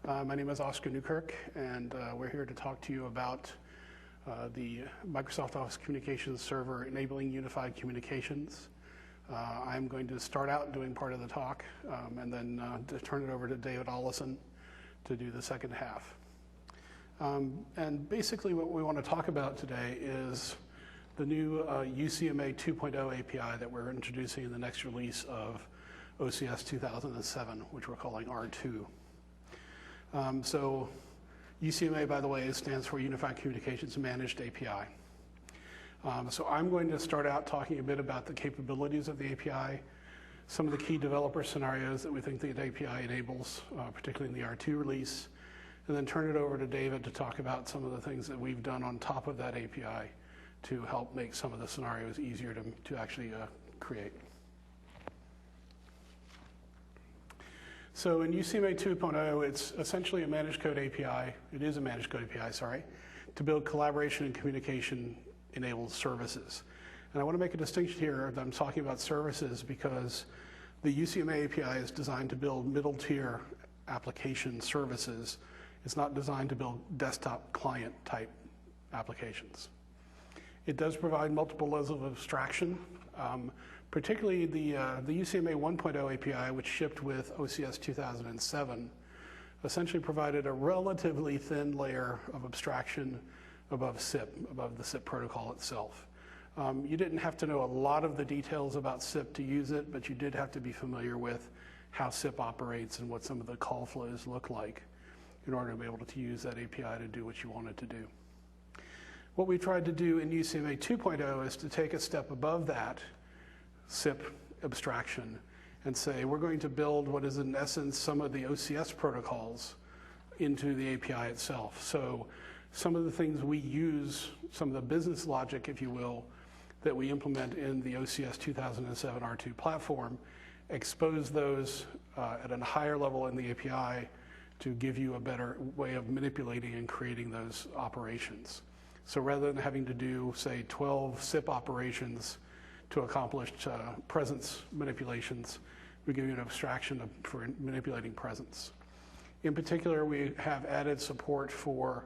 My name is Oscar Newkirk, and we're here to talk to you about the Microsoft Office Communications Server enabling unified communications. I'm going to start out doing part of the talk and then to turn it over to David Ollison to do the second half. And basically what we want to talk about today is the new UCMA 2.0 API that we're introducing in the next release of OCS 2007, which we're calling R2. So UCMA, by the way, stands for Unified Communications Managed API. So I'm going to start out talking a bit about the capabilities of the API, some of the key developer scenarios that we think the API enables, particularly in the R2 release, and then turn it over to David to talk about some of the things that we've done on top of that API to help make some of the scenarios easier to actually create. So in UCMA 2.0, it's essentially a managed code API. It is a managed code API, sorry, to build collaboration and communication-enabled services. And I want to make a distinction here that I'm talking about services because the UCMA API is designed to build middle-tier application services. It's not designed to build desktop client type applications. It does provide multiple levels of abstraction. Particularly the UCMA 1.0 API, which shipped with OCS 2007, essentially provided a relatively thin layer of abstraction above SIP, above the SIP protocol itself. You didn't have to know a lot of the details about SIP to use it, but you did have to be familiar with how SIP operates and what some of the call flows look like in order to be able to use that API to do what you wanted to do. What we tried to do in UCMA 2.0 is to take a step above that SIP abstraction and say we're going to build what is in essence some of the OCS protocols into the API itself. So some of the things we use, some of the business logic, if you will, that we implement in the OCS 2007 R2 platform, expose those at a higher level in the API to give you a better way of manipulating and creating those operations. So rather than having to do, say, 12 SIP operations to accomplish presence manipulations, we give you an abstraction for manipulating presence. In particular, we have added support for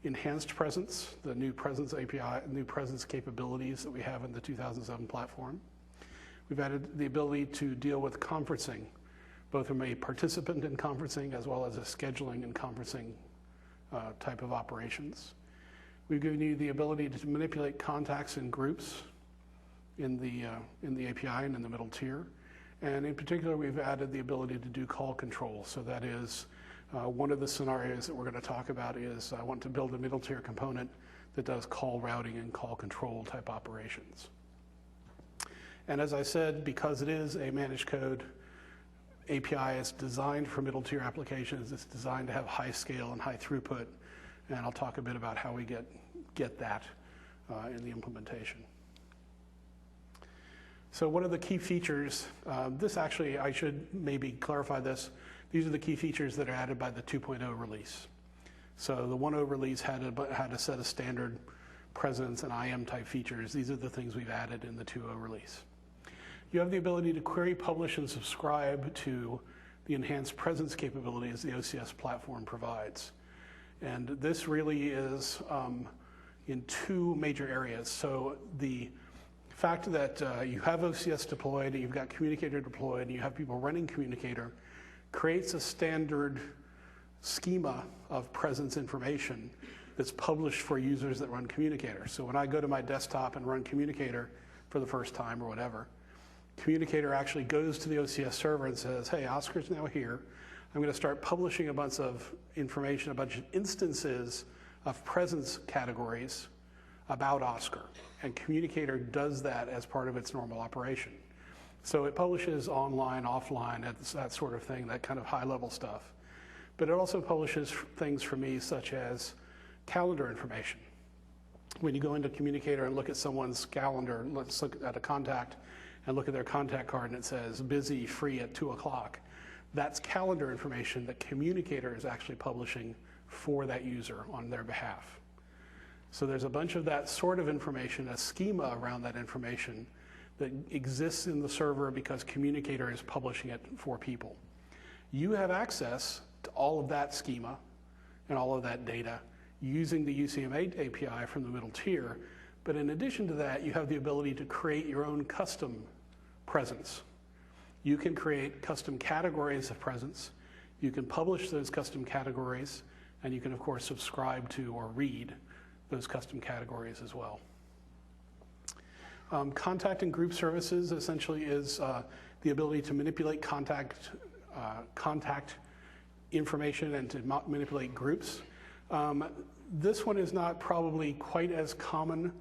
enhanced presence, the new presence API, new presence capabilities that we have in the 2007 platform. We've added the ability to deal with conferencing, both from a participant in conferencing as well as a scheduling and conferencing type of operations. We've given you the ability to manipulate contacts in groups in the API and in the middle tier. And in particular, we've added the ability to do call control. So that is one of the scenarios that we're going to talk about is I want to build a middle tier component that does call routing and call control type operations. And as I said, because it is a managed code API, it's designed for middle tier applications. It's designed to have high scale and high throughput. And I'll talk a bit about how we get that in the implementation. So what are the key features? This actually, I should maybe clarify this. These are the key features that are added by the 2.0 release. So the 1.0 release had a set of standard presence and IM type features. These are the things we've added in the 2.0 release. You have the ability to query, publish, and subscribe to the enhanced presence capabilities the OCS platform provides. And this really is in two major areas. So the fact that you have OCS deployed, and you've got Communicator deployed, and you have people running Communicator creates a standard schema of presence information that's published for users that run Communicator. So when I go to my desktop and run Communicator for the first time or whatever, Communicator actually goes to the OCS server and says, hey, Oscar's now here. I'm going to start publishing a bunch of information, a bunch of instances of presence categories about Oscar. And Communicator does that as part of its normal operation. So it publishes online, offline, that sort of thing, that kind of high-level stuff. But it also publishes things for me such as calendar information. When you go into Communicator and look at someone's calendar, let's look at a contact and look at their contact card and it says busy, free at 2 o'clock. That's calendar information that Communicator is actually publishing for that user on their behalf. So there's a bunch of that sort of information, a schema around that information that exists in the server because Communicator is publishing it for people. You have access to all of that schema and all of that data using the UCMA API from the middle tier. But in addition to that, you have the ability to create your own custom presence. You can create custom categories of presence. You can publish those custom categories, and you can, of course, subscribe to or read those custom categories as well. Contact and group services essentially is the ability to manipulate contact information and to manipulate groups. This one is not probably quite as common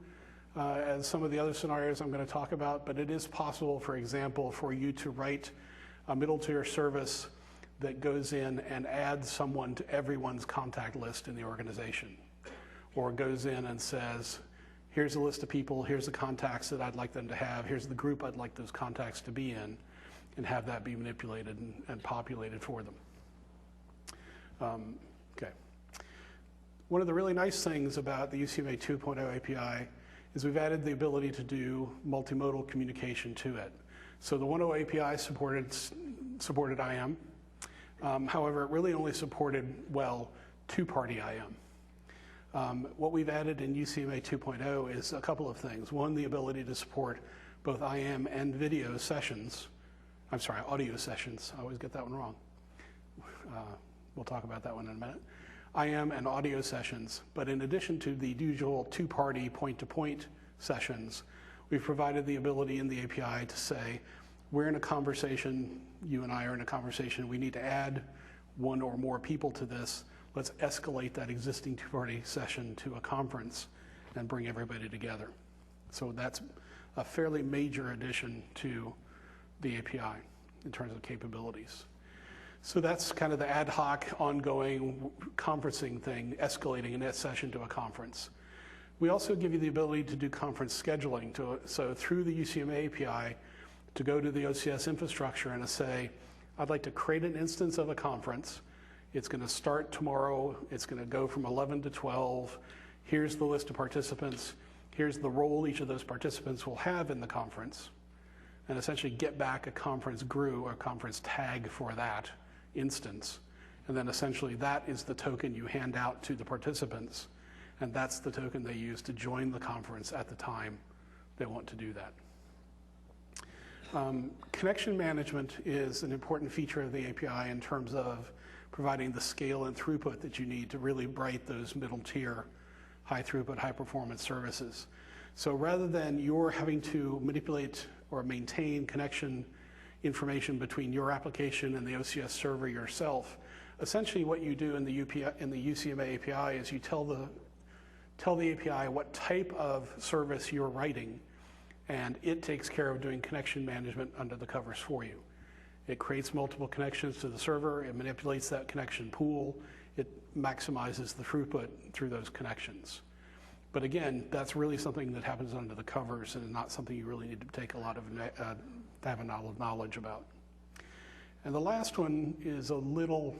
as some of the other scenarios I'm going to talk about, but it is possible, for example, for you to write a middle tier service that goes in and adds someone to everyone's contact list in the organization, or goes in and says, here's a list of people, here's the contacts that I'd like them to have, here's the group I'd like those contacts to be in, and have that be manipulated and populated for them. Okay. One of the really nice things about the UCMA 2.0 API is we've added the ability to do multimodal communication to it. So the 1.0 API supported IM. However, it really only supported, well, two-party IM. What we've added in UCMA 2.0 is a couple of things. One, the ability to support both IM and video sessions. I'm sorry, audio sessions. I always get that one wrong. We'll talk about that one in a minute. IM and audio sessions, but in addition to the usual two-party point-to-point sessions, we've provided the ability in the API to say, we're in a conversation, you and I are in a conversation, we need to add one or more people to this, let's escalate that existing two-party session to a conference and bring everybody together. So that's a fairly major addition to the API in terms of capabilities. So that's kind of the ad hoc, ongoing conferencing thing, escalating a session to a conference. We also give you the ability to do conference scheduling. So through the UCMA API, to go to the OCS infrastructure and to say, I'd like to create an instance of a conference. It's going to start tomorrow. It's going to go from 11 to 12. Here's the list of participants. Here's the role each of those participants will have in the conference. And essentially get back a conference GRU or conference tag for that instance. And then essentially that is the token you hand out to the participants. And that's the token they use to join the conference at the time they want to do that. Connection management is an important feature of the API in terms of providing the scale and throughput that you need to really write those middle tier, high throughput, high performance services. So rather than you're having to manipulate or maintain connection information between your application and the OCS server yourself, essentially what you do in the UCMA API is you tell the API what type of service you're writing, and it takes care of doing connection management under the covers for you. It creates multiple connections to the server, it manipulates that connection pool, it maximizes the throughput through those connections. But again, that's really something that happens under the covers and not something you really need to take a lot of, to have a lot of knowledge about. And the last one is a little,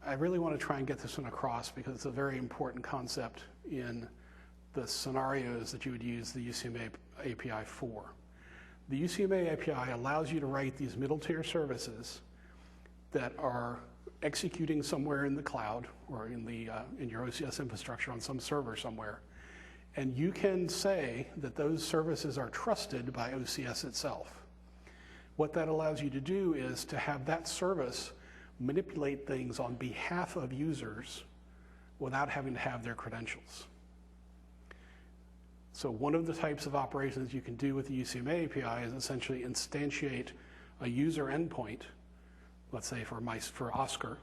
I really want to try and get this one across because it's a very important concept in the scenarios that you would use the UCMA API for. The UCMA API allows you to write these middle tier services that are executing somewhere in the cloud or in your OCS infrastructure on some server somewhere. And you can say that those services are trusted by OCS itself. What that allows you to do is to have that service manipulate things on behalf of users without having to have their credentials. So one of the types of operations you can do with the UCMA API is essentially instantiate a user endpoint, let's say for Oscar,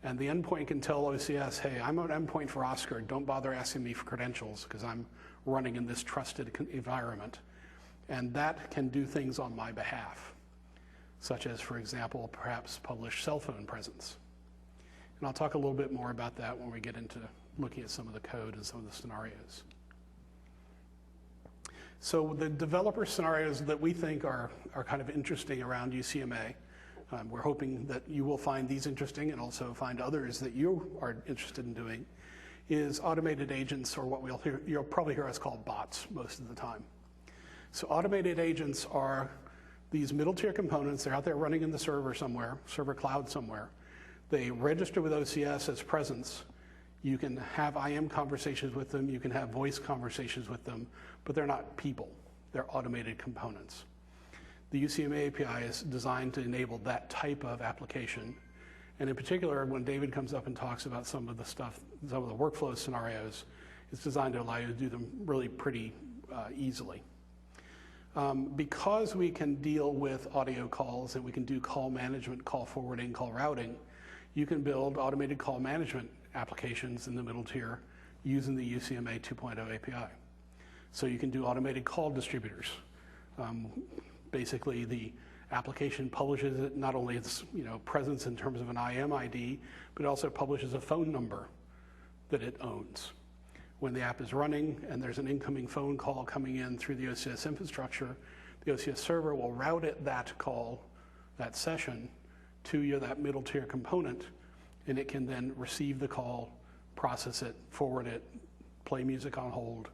and the endpoint can tell OCS, hey, I'm an endpoint for Oscar, don't bother asking me for credentials because I'm running in this trusted environment. And that can do things on my behalf, such as, for example, perhaps publish cell phone presence. And I'll talk a little bit more about that when we get into looking at some of the code and some of the scenarios. So the developer scenarios that we think are kind of interesting around UCMA, we're hoping that you will find these interesting and also find others that you are interested in doing, is automated agents, or what you'll probably hear us call bots most of the time. So automated agents are these middle tier components. They're out there running in the server somewhere, server cloud somewhere, They register with OCS as presence. You can have IM conversations with them, you can have voice conversations with them, but they're not people, they're automated components. The UCMA API is designed to enable that type of application. And in particular, when David comes up and talks about some of the stuff, some of the workflow scenarios, it's designed to allow you to do them really pretty easily. Because we can deal with audio calls and we can do call management, call forwarding, call routing, you can build automated call management applications in the middle tier using the UCMA 2.0 API. So you can do automated call distributors. Basically, the application publishes it, not only its presence in terms of an IM ID, but it also publishes a phone number that it owns. When the app is running and there's an incoming phone call coming in through the OCS infrastructure, the OCS server will route that call, that session, to that middle tier component, and it can then receive the call, process it, forward it, play music on hold,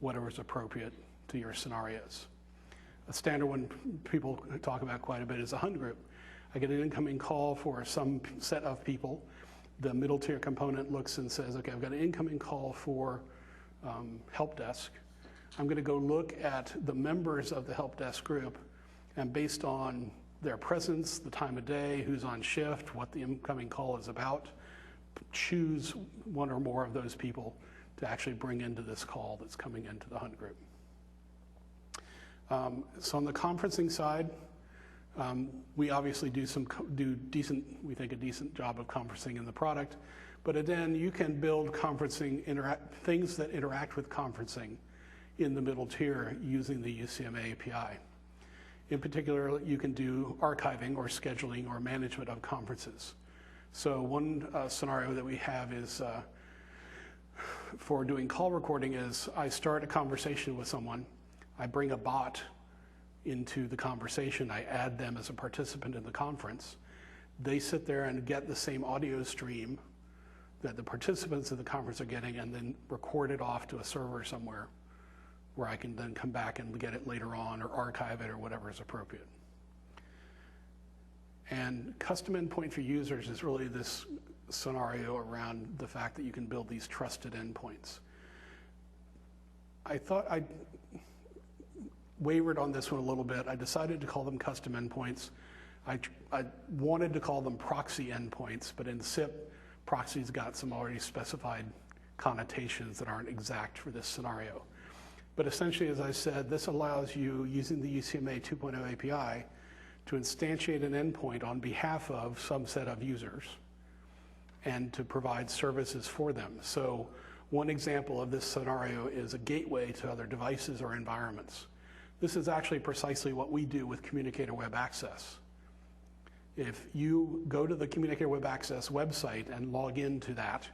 whatever is appropriate to your scenarios. A standard one people talk about quite a bit is a hunt group. I get an incoming call for some set of people. The middle tier component looks and says, okay, I've got an incoming call for help desk. I'm going to go look at the members of the help desk group, and based on their presence, the time of day, who's on shift, what the incoming call is about, choose one or more of those people to actually bring into this call that's coming into the hunt group. So on the conferencing side, we obviously do decent, we think a decent job of conferencing in the product, but then you can build conferencing, things that interact with conferencing in the middle tier using the UCMA API. In particular, you can do archiving or scheduling or management of conferences. So one scenario that we have is for doing call recording is I start a conversation with someone, I bring a bot into the conversation, I add them as a participant in the conference. They sit there and get the same audio stream that the participants of the conference are getting and then record it off to a server somewhere where I can then come back and get it later on or archive it or whatever is appropriate. And custom endpoint for users is really this scenario around the fact that you can build these trusted endpoints. I thought I wavered on this one a little bit. I decided to call them custom endpoints. I wanted to call them proxy endpoints, but in SIP, proxy's got some already specified connotations that aren't exact for this scenario. But essentially, as I said, this allows you, using the UCMA 2.0 API, to instantiate an endpoint on behalf of some set of users and to provide services for them. So one example of this scenario is a gateway to other devices or environments. This is actually precisely what we do with Communicator Web Access. If you go to the Communicator Web Access website and log into that,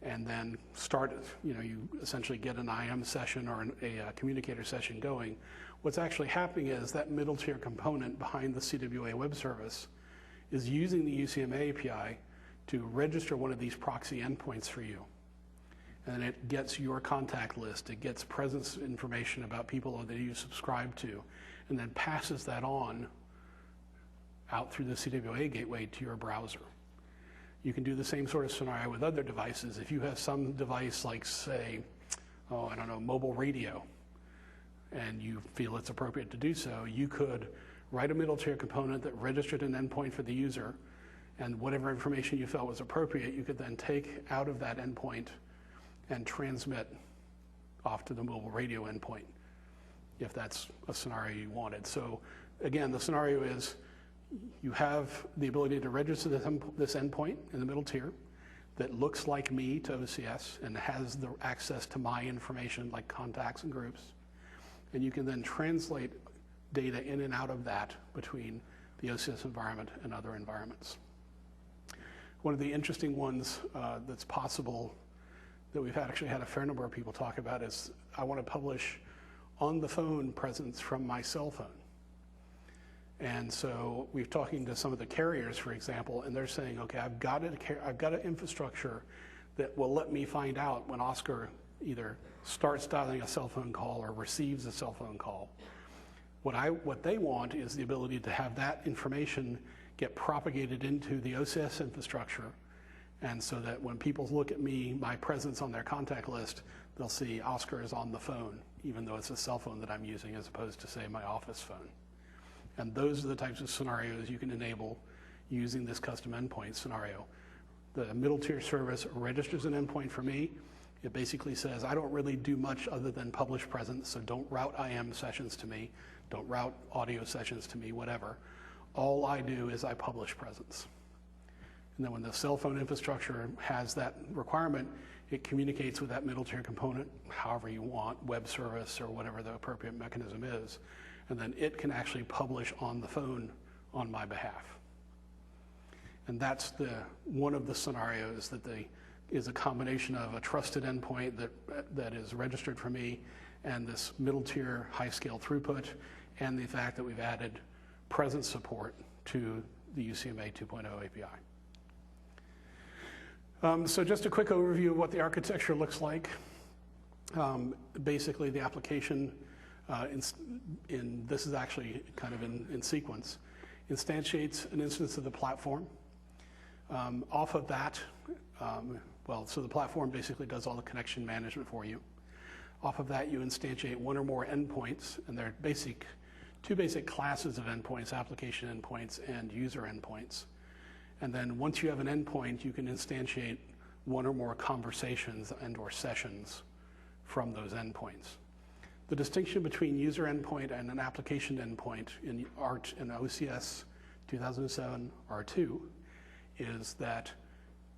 and then start, you essentially get an IM session or a communicator session going, what's actually happening is that middle tier component behind the CWA web service is using the UCMA API to register one of these proxy endpoints for you. And it gets your contact list, it gets presence information about people that you subscribe to, and then passes that on out through the CWA gateway to your browser. You can do the same sort of scenario with other devices. If you have some device like, say, mobile radio, and you feel it's appropriate to do so, you could write a middle tier component that registered an endpoint for the user, and whatever information you felt was appropriate, you could then take out of that endpoint and transmit off to the mobile radio endpoint, if that's a scenario you wanted. So again, the scenario is you have the ability to register this endpoint in the middle tier that looks like me to OCS and has the access to my information like contacts and groups. And you can then translate data in and out of that between the OCS environment and other environments. One of the interesting ones that's possible that we've actually had a fair number of people talk about is I want to publish on the phone presence from my cell phone. And so we're talking to some of the carriers, for example, and they're saying, okay, I've got an infrastructure that will let me find out when Oscar either starts dialing a cell phone call or receives a cell phone call. What they want is the ability to have that information get propagated into the OCS infrastructure, and so that when people look at me, my presence on their contact list, they'll see Oscar is on the phone, even though it's a cell phone that I'm using as opposed to, say, my office phone. And those are the types of scenarios you can enable using this custom endpoint scenario. The middle tier service registers an endpoint for me. It basically says, I don't really do much other than publish presence, so don't route IM sessions to me, don't route audio sessions to me, whatever. All I do is I publish presence. And then when the cell phone infrastructure has that requirement, it communicates with that middle tier component however you want, web service or whatever the appropriate mechanism is. And then it can actually publish on the phone on my behalf. And that's one of the scenarios that is a combination of a trusted endpoint that is registered for me and this middle tier high scale throughput and the fact that we've added presence support to the UCMA 2.0 API. So just a quick overview of what the architecture looks like. Basically, the application, this is actually kind of in sequence, instantiates an instance of the platform. Off of that, so the platform basically does all the connection management for you. Off of that, you instantiate one or more endpoints, and there are two basic classes of endpoints, application endpoints and user endpoints. And then once you have an endpoint, you can instantiate one or more conversations and or sessions from those endpoints. The distinction between user endpoint and an application endpoint in ART and OCS 2007 R2 is that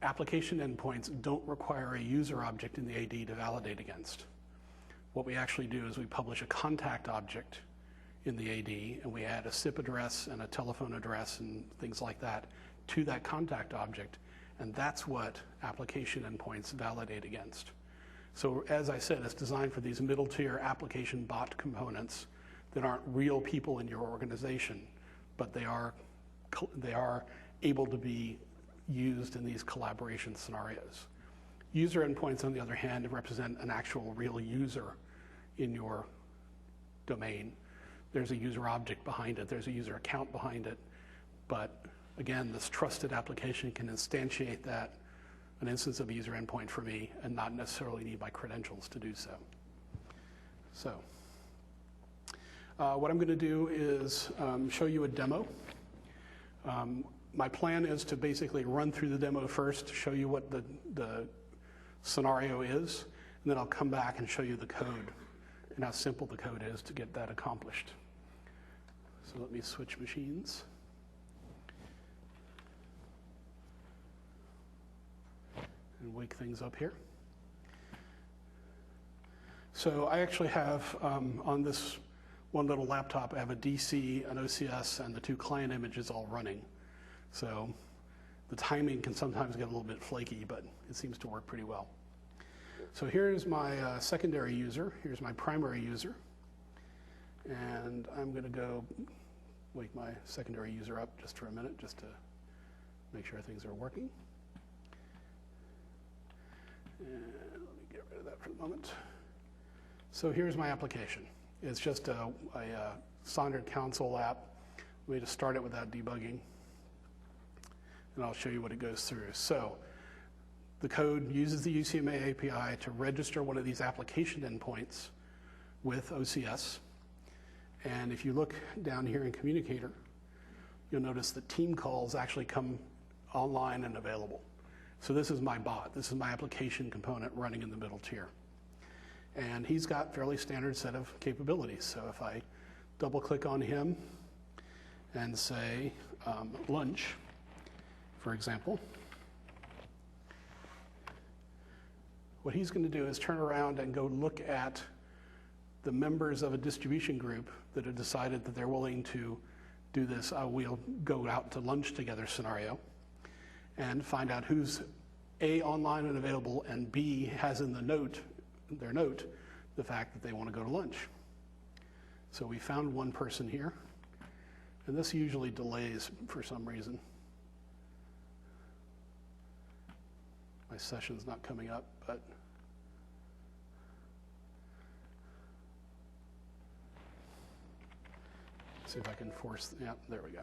application endpoints don't require a user object in the AD to validate against. What we actually do is we publish a contact object in the AD, and we add a SIP address and a telephone address and things like that to that contact object, and that's what application endpoints validate against. So as I said, it's designed for these middle tier application bot components that aren't real people in your organization, but they are able to be used in these collaboration scenarios. User endpoints, on the other hand, represent an actual real user in your domain. There's a user object behind it, there's a user account behind it, but again, this trusted application can instantiate an instance of a user endpoint for me and not necessarily need my credentials to do so. So, what I'm going to do is show you a demo. My plan is to basically run through the demo first to show you what the scenario is, and then I'll come back and show you the code and how simple the code is to get that accomplished. So let me switch machines. And wake things up here. So I actually have, on this one little laptop, I have a DC, an OCS, and the two client images all running. So the timing can sometimes get a little bit flaky, but it seems to work pretty well. So here's my secondary user. Here's my primary user. And I'm going to go wake my secondary user up just for a minute, just to make sure things are working. And let me get rid of that for the moment. So here's my application. It's just a standard console app. Let me just start it without debugging. And I'll show you what it goes through. So the code uses the UCMA API to register one of these application endpoints with OCS. And if you look down here in Communicator, you'll notice that team calls actually come online and available. So this is my bot. This is my application component running in the middle tier. And he's got a fairly standard set of capabilities. So if I double click on him and say lunch, for example, what he's going to do is turn around and go look at the members of a distribution group that have decided that they're willing to do this we'll go out to lunch together scenario, and find out who's A, online and available, and B, has in their note the fact that they want to go to lunch. So we found one person here, and this usually delays for some reason. My session's not coming up, but see if I can force, yeah, there we go.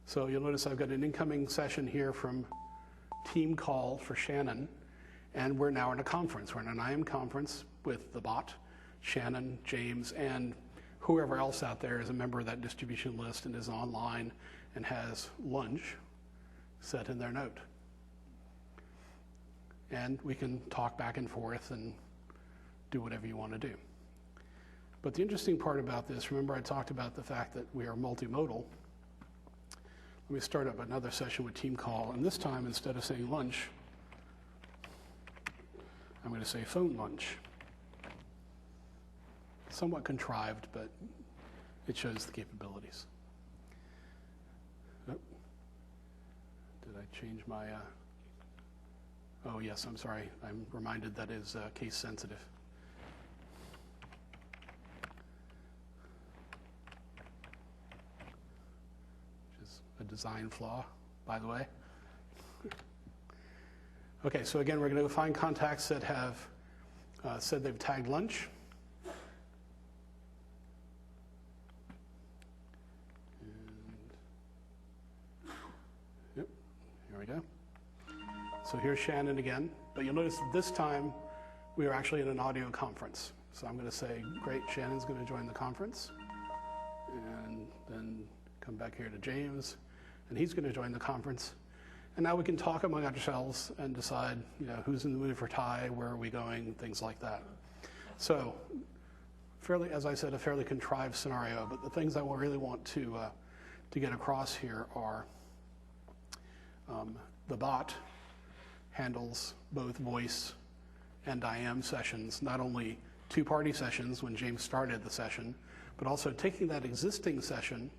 So you'll notice I've got an incoming session here from team call for Shannon, and we're now in a conference. We're in an IM conference with the bot, Shannon, James, and whoever else out there is a member of that distribution list and is online and has lunch set in their note. And we can talk back and forth and do whatever you want to do. But the interesting part about this, remember I talked about the fact that we are multimodal. Let me start up another session with team call, and this time instead of saying lunch, I'm going to say phone lunch. Somewhat contrived, but it shows the capabilities. Oh, did I change my, oh yes, I'm sorry. I'm reminded that is case sensitive. Which is a design flaw, by the way. Okay, so again, we're going to find contacts that have said they've tagged lunch. Yep, here we go. So here's Shannon again, but you'll notice that this time we are actually in an audio conference. So I'm going to say, great, Shannon's going to join the conference, and then come back here to James, and he's going to join the conference. And now we can talk among ourselves and decide, who's in the mood for Thai, where are we going, things like that. So, fairly, as I said, a fairly contrived scenario, but the things I really want to get across here are the bot handles both voice and IM sessions, not only two-party sessions when James started the session, but also taking that existing session,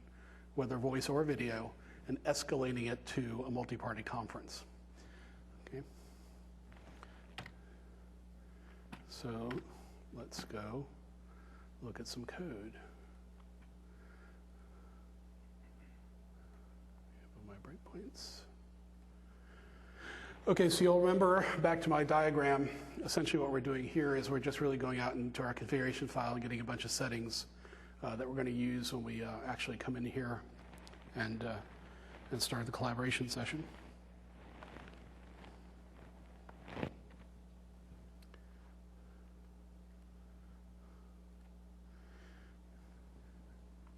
whether voice or video, and escalating it to a multi-party conference. Okay. So let's go look at some code. My breakpoints. Okay, so you'll remember back to my diagram, essentially what we're doing here is we're just really going out into our configuration file and getting a bunch of settings that we're going to use when we actually come in here and start the collaboration session.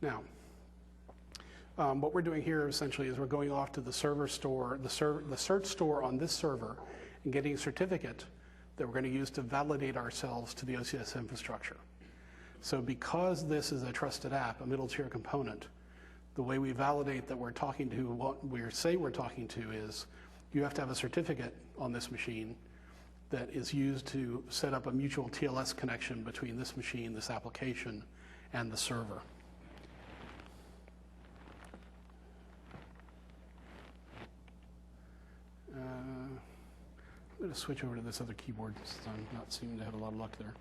Now, what we're doing here essentially is we're going off to the server store, the cert store on this server, and getting a certificate that we're going to use to validate ourselves to the OCS infrastructure. So because this is a trusted app, a middle tier component, the way we validate that we're talking to what we say we're talking to is you have to have a certificate on this machine that is used to set up a mutual TLS connection between this machine, this application, and the server. I'm going to switch over to this other keyboard since I'm not seeming to have a lot of luck there.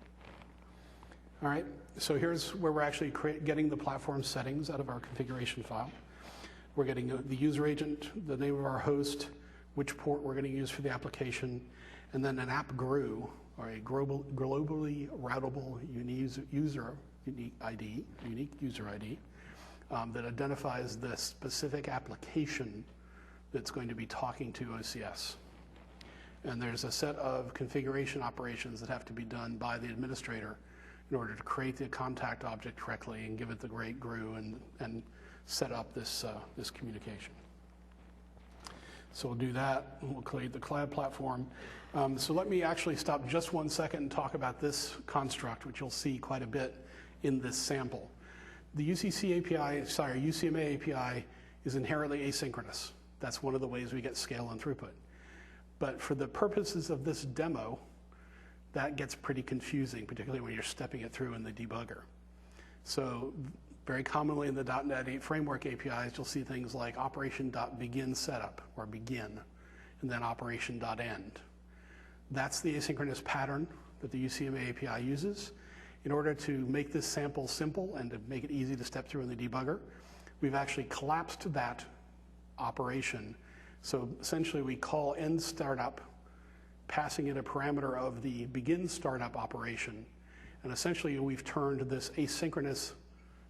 All right, so here's where we're actually getting the platform settings out of our configuration file. We're getting the user agent, the name of our host, which port we're going to use for the application, and then an app GRU, or a globally routable unique user ID that identifies the specific application that's going to be talking to OCS. And there's a set of configuration operations that have to be done by the administrator in order to create the contact object correctly and give it the great GRU and set up this communication. So we'll do that. We'll create the cloud platform. So let me actually stop just 1 second and talk about this construct, which you'll see quite a bit in this sample. The UCMA API is inherently asynchronous. That's one of the ways we get scale and throughput. But for the purposes of this demo, that gets pretty confusing, particularly when you're stepping it through in the debugger. So very commonly in the .NET 8 framework APIs, you'll see things like operation.begin setup, or begin, and then operation.end. That's the asynchronous pattern that the UCMA API uses. In order to make this sample simple and to make it easy to step through in the debugger, we've actually collapsed that operation. So essentially we call end startup, passing in a parameter of the begin startup operation. And essentially we've turned this asynchronous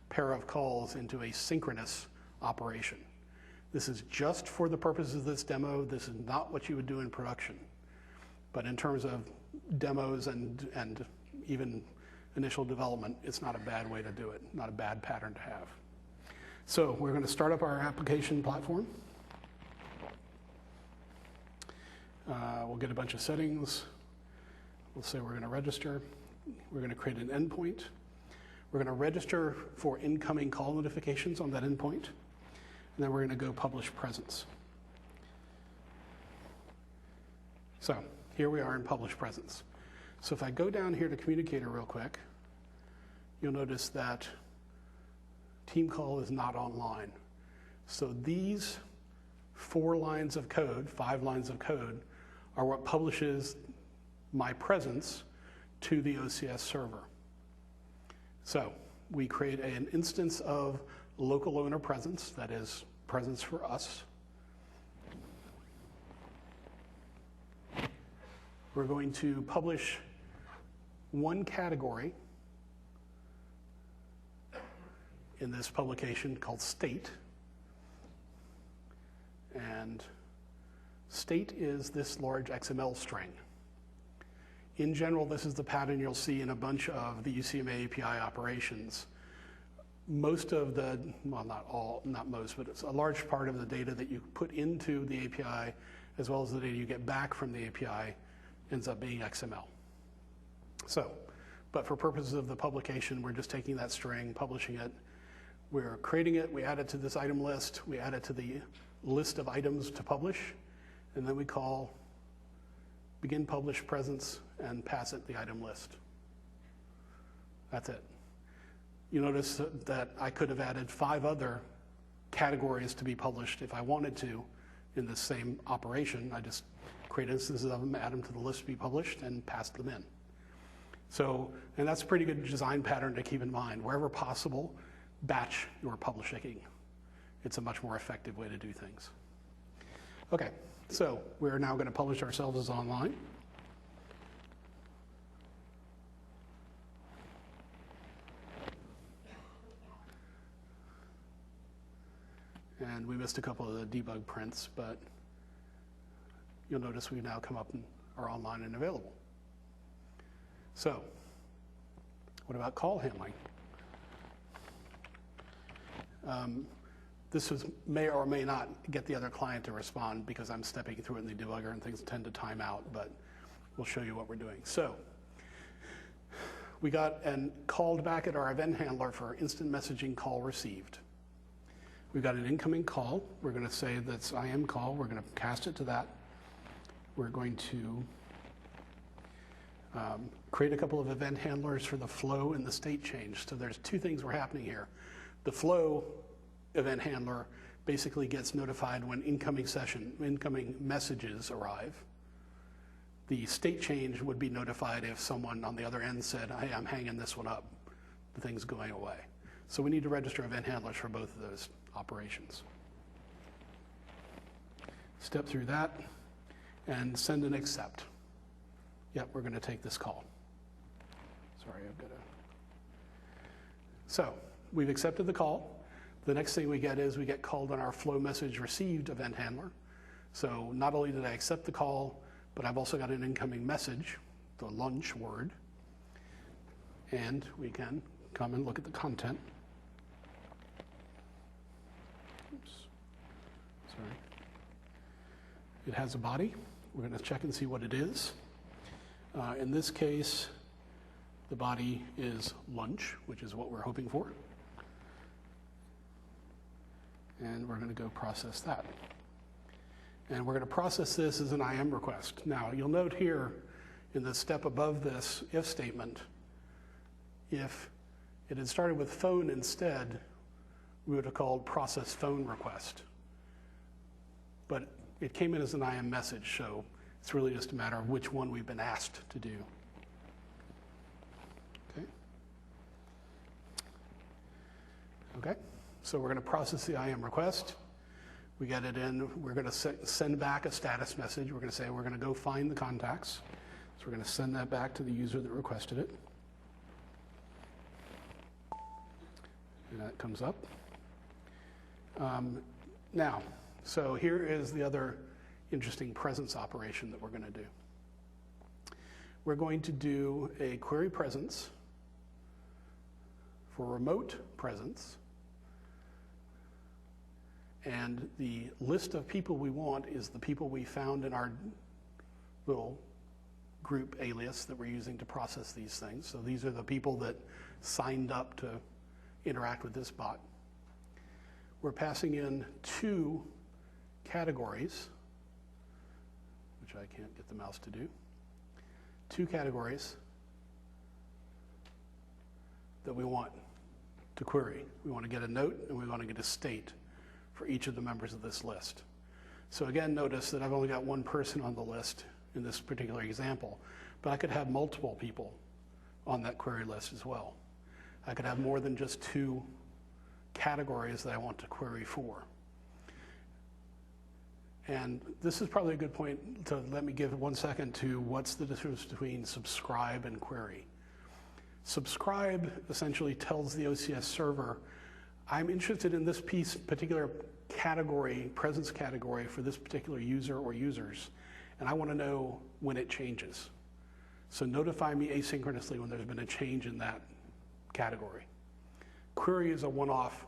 pair of calls into a synchronous operation. This is just for the purposes of this demo. This is not what you would do in production. But in terms of demos and even initial development, it's not a bad way to do it, not a bad pattern to have. So we're going to start up our application platform. We'll get a bunch of settings. We'll say we're going to register. We're going to create an endpoint. We're going to register for incoming call notifications on that endpoint. And then we're going to go publish presence. So here we are in publish presence. So if I go down here to communicator real quick, you'll notice that team call is not online. So these 4 lines of code, 5 lines of code, are what publishes my presence to the OCS server. So we create an instance of local owner presence, that is presence for us. We're going to publish one category in this publication called state. And state is this large XML string. In general, this is the pattern you'll see in a bunch of the UCMA API operations. Most of the, well, not all, not most, but it's a large part of the data that you put into the API, as well as the data you get back from the API, ends up being XML. So, but for purposes of the publication, we're just taking that string, publishing it. We're creating it, we add it to this item list, we add it to the list of items to publish, and then we call begin publish presence and pass it the item list. That's it. You notice that I could have added 5 other categories to be published if I wanted to in the same operation. I just create instances of them, add them to the list to be published, and pass them in. So, and that's a pretty good design pattern to keep in mind. Wherever possible, batch your publishing. It's a much more effective way to do things. Okay, so we're now going to publish ourselves as online. And we missed a couple of the debug prints, but you'll notice we now come up and are online and available. So, what about call handling? This may or may not get the other client to respond because I'm stepping through it in the debugger and things tend to time out, but we'll show you what we're doing. So, we got and called back at our event handler for instant messaging call received. We've got an incoming call. We're going to say that's IM call. We're going to cast it to that. We're going to create a couple of event handlers for the flow and the state change. So there's 2 things were happening here. The flow event handler basically gets notified when incoming messages arrive. The state change would be notified if someone on the other end said, hey, I'm hanging this one up. The thing's going away. So we need to register event handlers for both of those operations. Step through that and send an accept. Yep, we're going to take this call. Sorry, I've got to. So we've accepted the call. The next thing we get is we get called on our flow message received event handler. So not only did I accept the call, but I've also got an incoming message, the lunch word. And we can come and look at the content. Oops. Sorry. It has a body. We're going to check and see what it is. In this case, the body is lunch, which is what we're hoping for. And we're going to go process that. And we're going to process this as an IM request. Now, you'll note here in the step above this if statement, if it had started with phone instead, we would have called process phone request. But it came in as an IM message, so it's really just a matter of which one we've been asked to do. Okay. Okay, so we're going to process the IM request. We get it in. We're going to send back a status message. We're going to say we're going to go find the contacts. So we're going to send that back to the user that requested it. And that comes up. Now, So here is the other interesting presence operation that we're going to do. We're going to do a query presence for remote presence. And the list of people we want is the people we found in our little group alias that we're using to process these things. So these are the people that signed up to interact with this bot. We're passing in 2 categories, which I can't get the mouse to do. 2 categories that we want to query. We want to get a note and we want to get a state for each of the members of this list. So again, notice that I've only got 1 person on the list in this particular example, but I could have multiple people on that query list as well. I could have more than just 2 categories that I want to query for. And this is probably a good point to let me give 1 second to what's the difference between subscribe and query. Subscribe essentially tells the OCS server, I'm interested in this particular category, presence category for this particular user or users, and I want to know when it changes. So notify me asynchronously when there's been a change in that category. Query is a one-off,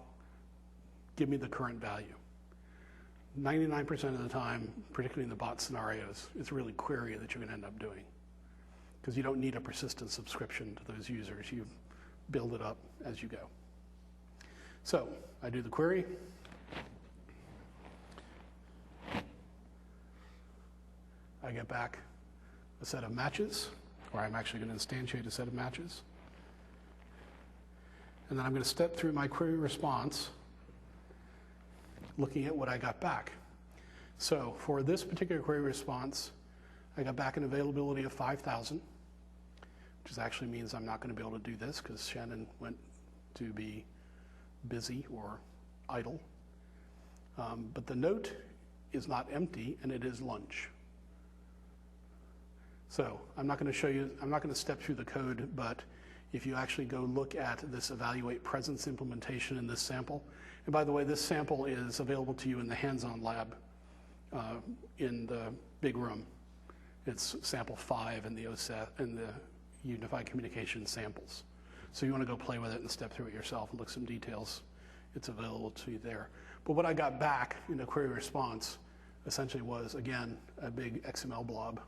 give me the current value. 99% of the time, particularly in the bot scenarios, it's really query that you're going to end up doing, because you don't need a persistent subscription to those users. You build it up as you go. So I do the query. I get back a set of matches, or I'm actually going to instantiate a set of matches. And then I'm going to step through my query response, looking at what I got back. So for this particular query response, I got back an availability of 5,000, which actually means I'm not going to be able to do this because Shannon went to be busy or idle. But the note is not empty and it is lunch. So I'm not going to show you, I'm not going to step through the code, but if you actually go look at this evaluate presence implementation in this sample, and by the way, this sample is available to you in the hands-on lab in the big room. It's sample 5 in the OSET and the Unified Communication samples. So you want to go play with it and step through it yourself and look some details. It's available to you there. But what I got back in the query response essentially was, again, a big XML blob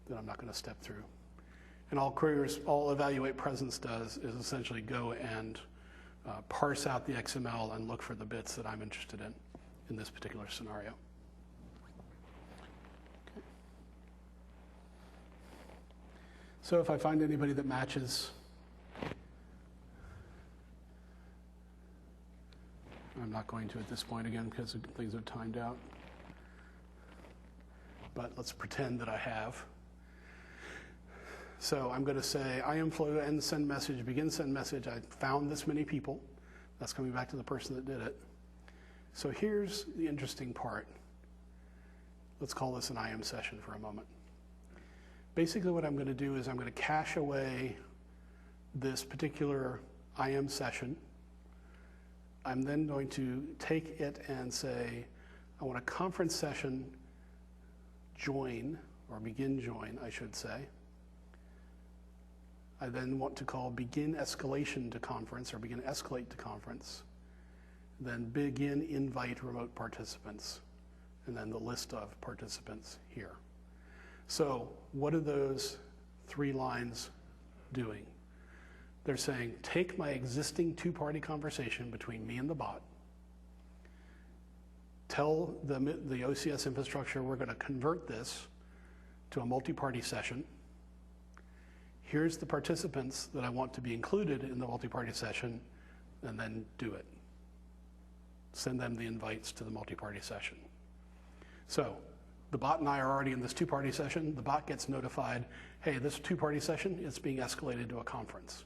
that I'm not going to step through. And all evaluate presence does is essentially go and parse out the XML and look for the bits that I'm interested in this particular scenario. Okay. So if I find anybody that matches, I'm not going to at this point again because things are timed out. But let's pretend that I have. So I'm going to say IAMFlow end send message, begin send message. I found this many people. That's coming back to the person that did it. So here's the interesting part. Let's call this an IAM session for a moment. Basically what I'm going to do is I'm going to cache away this particular IAM session. I'm then going to take it and say, I want a conference session join, or begin join, I should say. I then want to call begin escalation to conference, or begin escalate to conference. Then begin invite remote participants, and then the list of participants here. So what are those 3 lines doing? They're saying, take my existing 2-party conversation between me and the bot, tell the OCS infrastructure we're going to convert this to a multi-party session. Here's the participants that I want to be included in the multi-party session, and then do it. Send them the invites to the multi-party session. So the bot and I are already in this 2-party session. The bot gets notified, hey, this 2-party session is being escalated to a conference.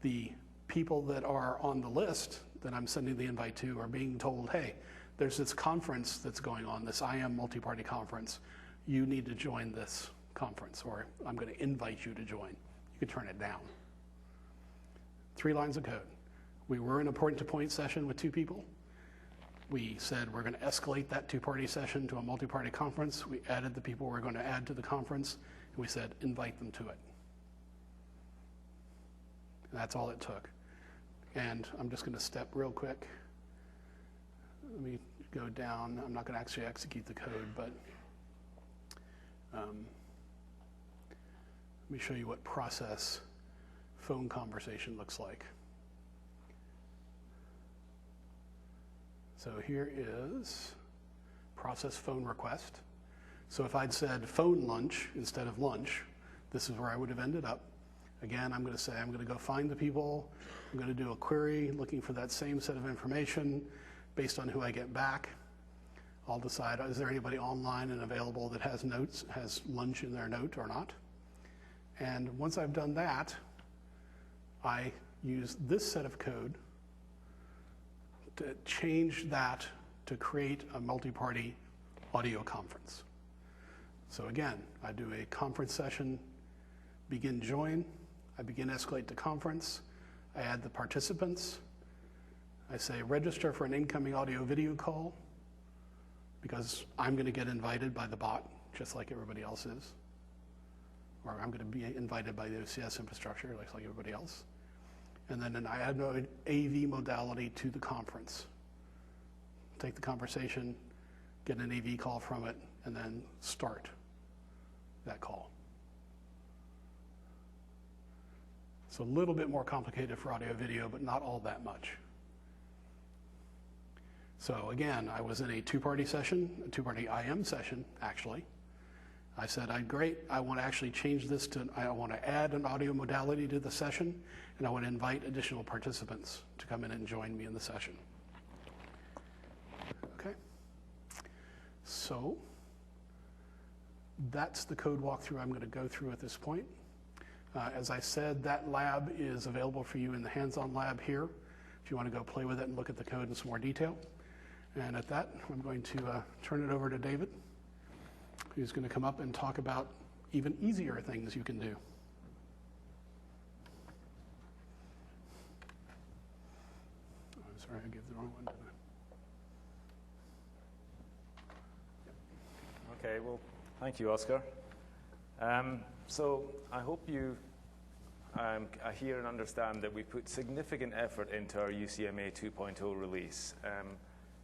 The people that are on the list that I'm sending the invite to are being told, hey, there's this conference that's going on, this IAM multi-party conference. You need to join this conference, or I'm going to invite you to join. You can turn it down. 3 lines of code. We were in a point-to-point session with 2 people. We said we're going to escalate that 2-party session to a multi-party conference. We added the people we're going to add to the conference, and we said invite them to it. And that's all it took. And I'm just going to step real quick. Let me go down. I'm not going to actually execute the code, but let me show you what process phone conversation looks like. So here is process phone request. So if I'd said phone lunch instead of lunch, this is where I would have ended up. Again, I'm going to say I'm going to go find the people. I'm going to do a query looking for that same set of information based on who I get back. I'll decide, is there anybody online and available that has notes, has lunch in their note or not? And once I've done that, I use this set of code to change that to create a multi-party audio conference. So again, I do a conference session, begin join, I begin escalate to conference, I add the participants, I say register for an incoming audio video call, because I'm going to get invited by the bot, just like everybody else is. Or I'm going to be invited by the OCS infrastructure, like everybody else. And then I add an AV modality to the conference. Take the conversation, get an AV call from it, and then start that call. It's a little bit more complicated for audio video, but not all that much. So again, I was in a 2-party session, a 2-party IM session, actually. I said, great, I want to actually change this to, I want to add an audio modality to the session, and I want to invite additional participants to come in and join me in the session. Okay. So that's the code walkthrough I'm going to go through at this point. As I said, that lab is available for you in the hands-on lab here, if you want to go play with it and look at the code in some more detail. And at that, I'm going to turn it over to David, who's going to come up and talk about even easier things you can do. I'm sorry, I gave the wrong one, didn't I? Okay, well, thank you, Oscar. So I hope you hear and understand that we put significant effort into our UCMA 2.0 release.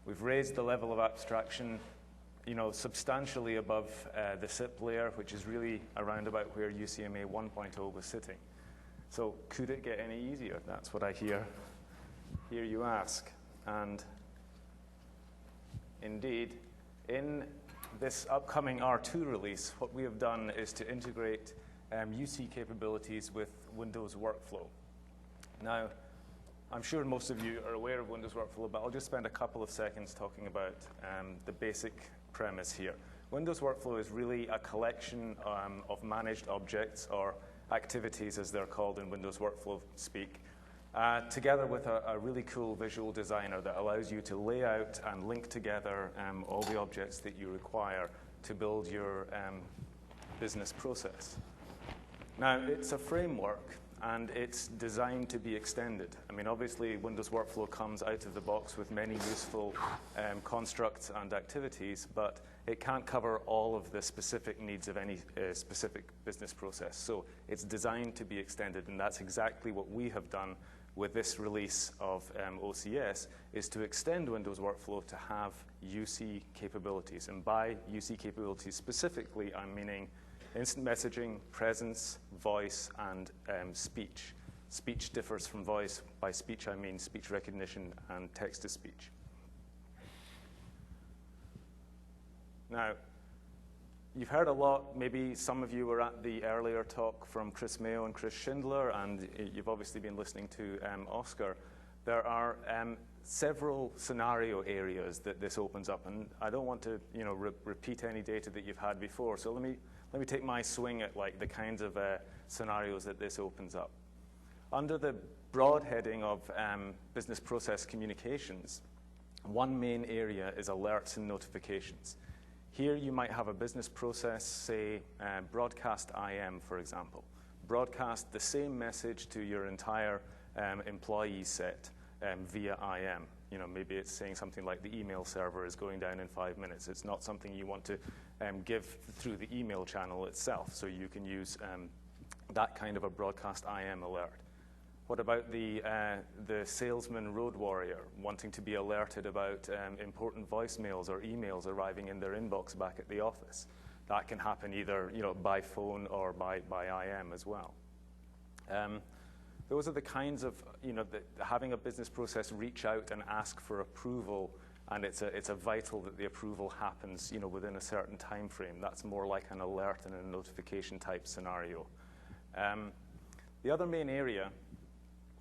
We've raised the level of abstraction, substantially above the SIP layer, which is really around about where UCMA 1.0 was sitting. So could it get any easier? That's what I hear you ask. And indeed, in this upcoming R2 release, what we have done is to integrate UC capabilities with Windows Workflow. Now, I'm sure most of you are aware of Windows Workflow, but I'll just spend a couple of seconds talking about the basic premise here. Windows Workflow is really a collection of managed objects, or activities as they're called in Windows Workflow speak, together with a really cool visual designer that allows you to lay out and link together all the objects that you require to build your business process. Now, it's a framework, and it's designed to be extended. I mean, obviously, Windows Workflow comes out of the box with many useful constructs and activities, but it can't cover all of the specific needs of any specific business process. So it's designed to be extended, and that's exactly what we have done with this release of OCS, is to extend Windows Workflow to have UC capabilities. And by UC capabilities specifically, I'm meaning instant messaging, presence, voice, and speech. Speech differs from voice. By speech, I mean speech recognition and text-to-speech. Now, you've heard a lot. Maybe some of you were at the earlier talk from Chris Mayo and Chris Schindler, and you've obviously been listening to Oscar. There are several scenario areas that this opens up, and I don't want to repeat any data that you've had before. So let me take my swing at the kinds of scenarios that this opens up. Under the broad heading of business process communications, one main area is alerts and notifications. Here you might have a business process, say broadcast IM, for example. Broadcast the same message to your entire employee set via IM. Maybe it's saying something like the email server is going down in 5 minutes. It's not something you want to give through the email channel itself, so you can use that kind of a broadcast IM alert. What about the salesman road warrior wanting to be alerted about important voicemails or emails arriving in their inbox back at the office? That can happen either by phone or by IM as well. Those are the kinds of, having a business process reach out and ask for approval, and it's a vital that the approval happens within a certain time frame. That's more like an alert and a notification type scenario. The other main area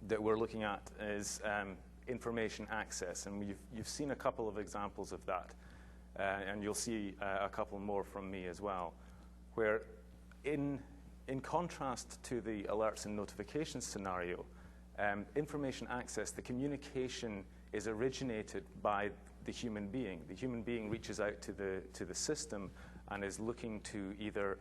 that we're looking at is information access, and you've seen a couple of examples of that, and you'll see a couple more from me as well, where in contrast to the alerts and notifications scenario, information access, the communication is originated by the human being. The human being reaches out to the system and is looking to either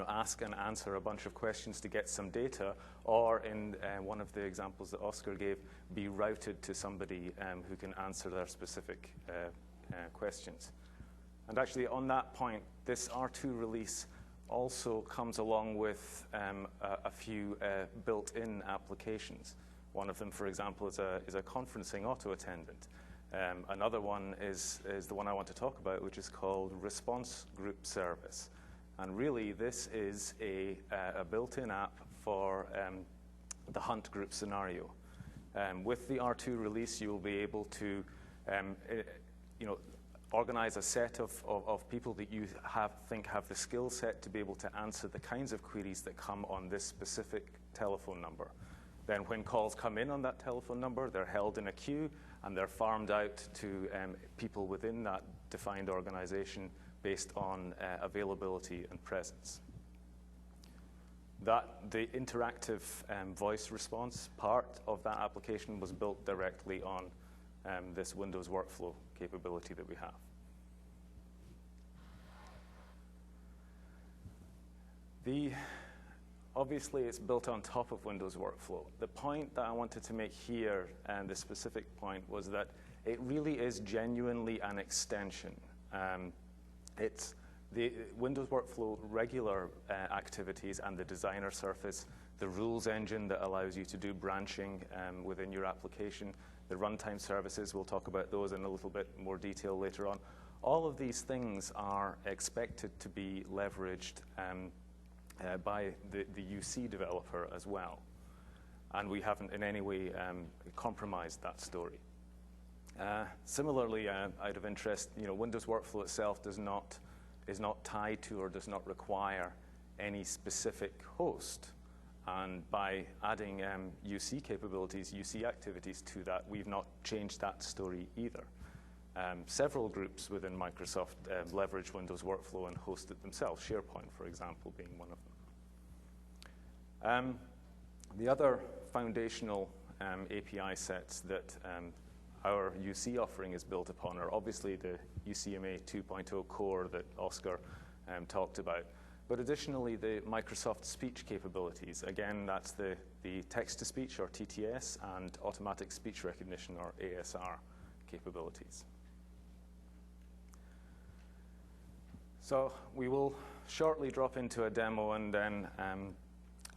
ask and answer a bunch of questions to get some data, or in one of the examples that Oscar gave, be routed to somebody who can answer their specific questions. And actually, on that point, this R2 release also comes along with a few built-in applications. One of them, for example, is a conferencing auto-attendant. Another one is the one I want to talk about, which is called Response Group Service. And really, this is a built-in app for the hunt group scenario. With the R2 release, you will be able to organize a set of people that you think have the skill set to be able to answer the kinds of queries that come on this specific telephone number. Then when calls come in on that telephone number, they're held in a queue and they're farmed out to people within that defined organization based on availability and presence. The interactive voice response part of that application was built directly on this Windows workflow capability that we have. Obviously, it's built on top of Windows workflow. The point that I wanted to make here, and the specific point, was that it really is genuinely an extension. It's the Windows workflow regular activities and the designer surface, the rules engine that allows you to do branching within your application, the runtime services, we'll talk about those in a little bit more detail later on. All of these things are expected to be leveraged by the UC developer as well. And we haven't in any way compromised that story. Similarly, out of interest, Windows workflow itself is not tied to or does not require any specific host. And by adding UC capabilities, UC activities to that, we've not changed that story either. Several groups within Microsoft leverage Windows workflow and host it themselves, SharePoint, for example, being one of them. The other foundational API sets that our UC offering is built upon are obviously the UCMA 2.0 core that Oscar talked about, but additionally the Microsoft speech capabilities. Again, that's the text-to-speech, or TTS, and automatic speech recognition, or ASR capabilities. So we will shortly drop into a demo, and then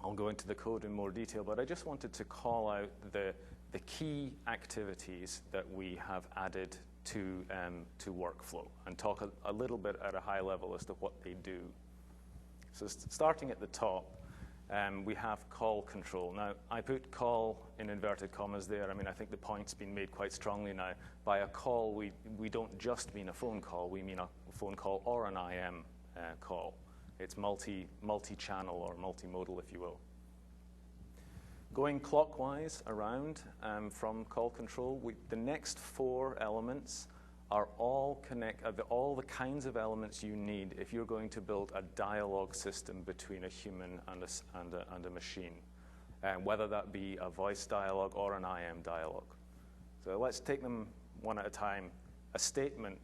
I'll go into the code in more detail, but I just wanted to call out the key activities that we have added to workflow and talk a little bit at a high level as to what they do. So starting at the top, we have call control. Now, I put call in inverted commas there. I mean, I think the point's been made quite strongly now. By a call, we don't just mean a phone call. We mean a phone call or an IM call. It's multi-channel or multimodal, if you will. Going clockwise around from call control, the next 4 elements are all the kinds of elements you need if you're going to build a dialogue system between a human and a machine, whether that be a voice dialogue or an IM dialogue. So let's take them one at a time. A statement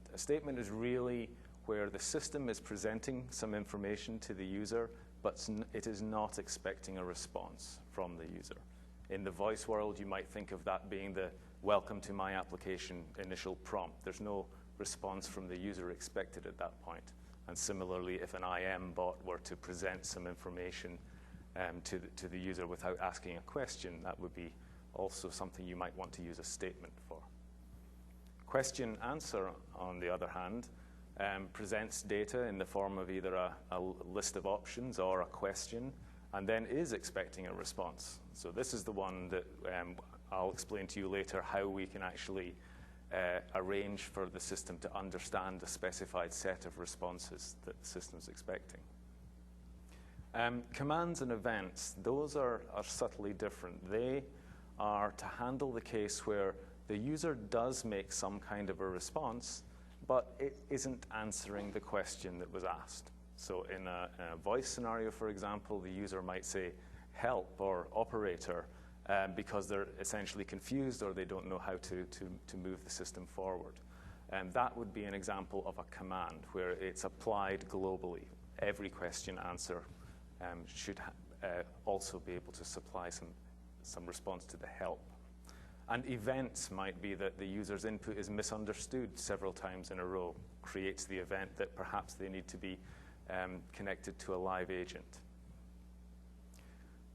is really where the system is presenting some information to the user, but it is not expecting a response from the user. In the voice world, you might think of that being the welcome to my application initial prompt. There's no response from the user expected at that point. And similarly, if an IM bot were to present some information to the user without asking a question, that would be also something you might want to use a statement for. Question answer, on the other hand, presents data in the form of either a list of options or a question, and then is expecting a response. So this is the one that I'll explain to you later how we can actually arrange for the system to understand the specified set of responses that the system's expecting. Commands and events, those are subtly different. They are to handle the case where the user does make some kind of a response, but it isn't answering the question that was asked. So in a voice scenario, for example, the user might say help or operator because they're essentially confused or they don't know how to move the system forward. And that would be an example of a command where it's applied globally. Every question answer should also be able to supply some response to the help. And events might be that the user's input is misunderstood several times in a row, creates the event that perhaps they need to be connected to a live agent.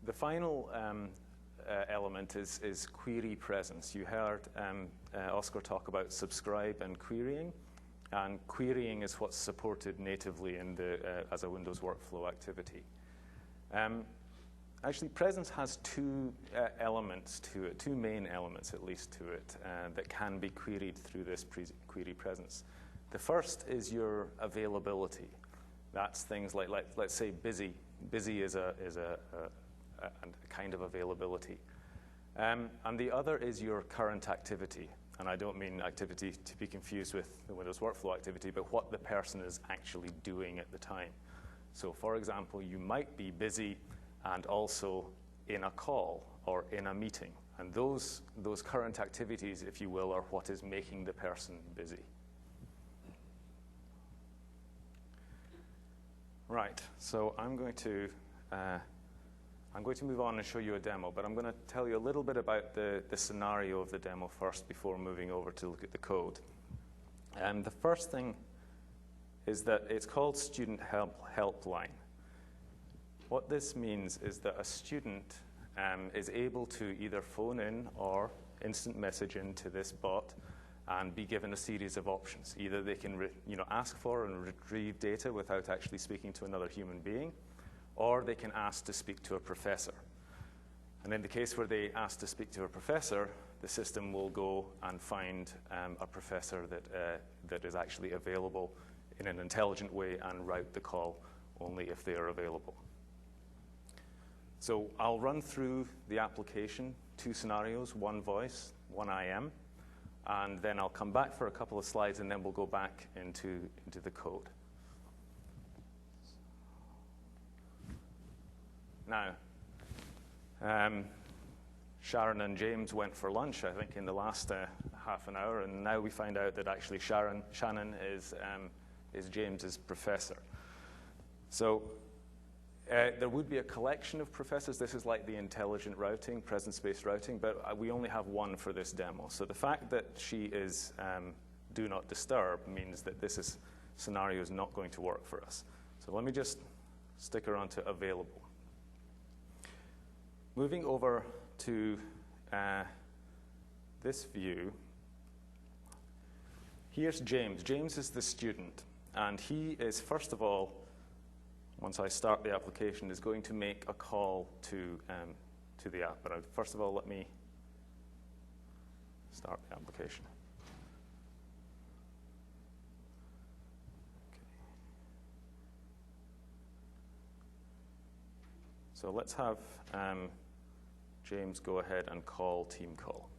The final element is query presence. You heard Oscar talk about subscribe and querying is what's supported natively in as a Windows workflow activity. Actually, presence has two elements to it, two main elements at least to it, that can be queried through this query presence. The first is your availability. That's things like let's say busy. Busy is a kind of availability. And the other is your current activity. And I don't mean activity to be confused with the Windows workflow activity, but what the person is actually doing at the time. So for example, you might be busy and also in a call or in a meeting. And those current activities, if you will, are what is making the person busy. Right, so I'm going to move on and show you a demo, but I'm going to tell you a little bit about the scenario of the demo first before moving over to look at the code. And the first thing is that it's called Student Helpline. What this means is that a student is able to either phone in or instant message into this bot and be given a series of options. Either they can ask for and retrieve data without actually speaking to another human being, or they can ask to speak to a professor. And in the case where they ask to speak to a professor, the system will go and find a professor that is actually available in an intelligent way and route the call only if they are available. So I'll run through the application, two scenarios, one voice, one IM, and then I'll come back for a couple of slides, and then we'll go back into the code. Now, Sharon and James went for lunch, I think, in the last half an hour, and now we find out that actually Shannon is James's professor. So there would be a collection of professors. This is like the intelligent routing, presence-based routing, but we only have one for this demo. So the fact that she is do not disturb means that this scenario is not going to work for us. So let me just stick around to available. Moving over to this view, here's James. James is the student, and he is, first of all, once I start the application, is going to make a call to the app. But first of all, let me start the application. Okay. So let's have James go ahead and call team call.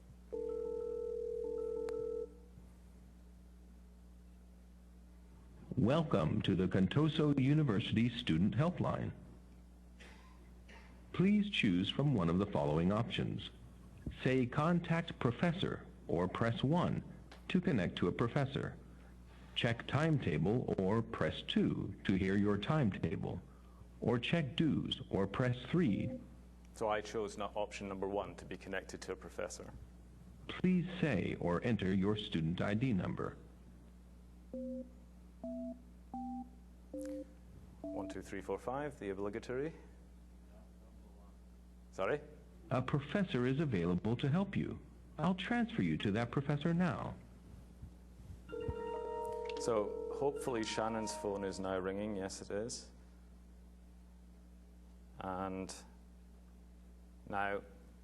Welcome to the Contoso University Student Helpline. Please choose from one of the following options. Say Contact Professor or press 1 to connect to a professor. Check Timetable or press 2 to hear your timetable. Or check Dues or press 3 So I chose not option number 1, to be connected to a professor. Please say or enter your student ID number. 1, 2, 3, 4, 5, the obligatory. Sorry? A professor is available to help you. I'll transfer you to that professor now. So hopefully Shannon's phone is now ringing. Yes, it is. And now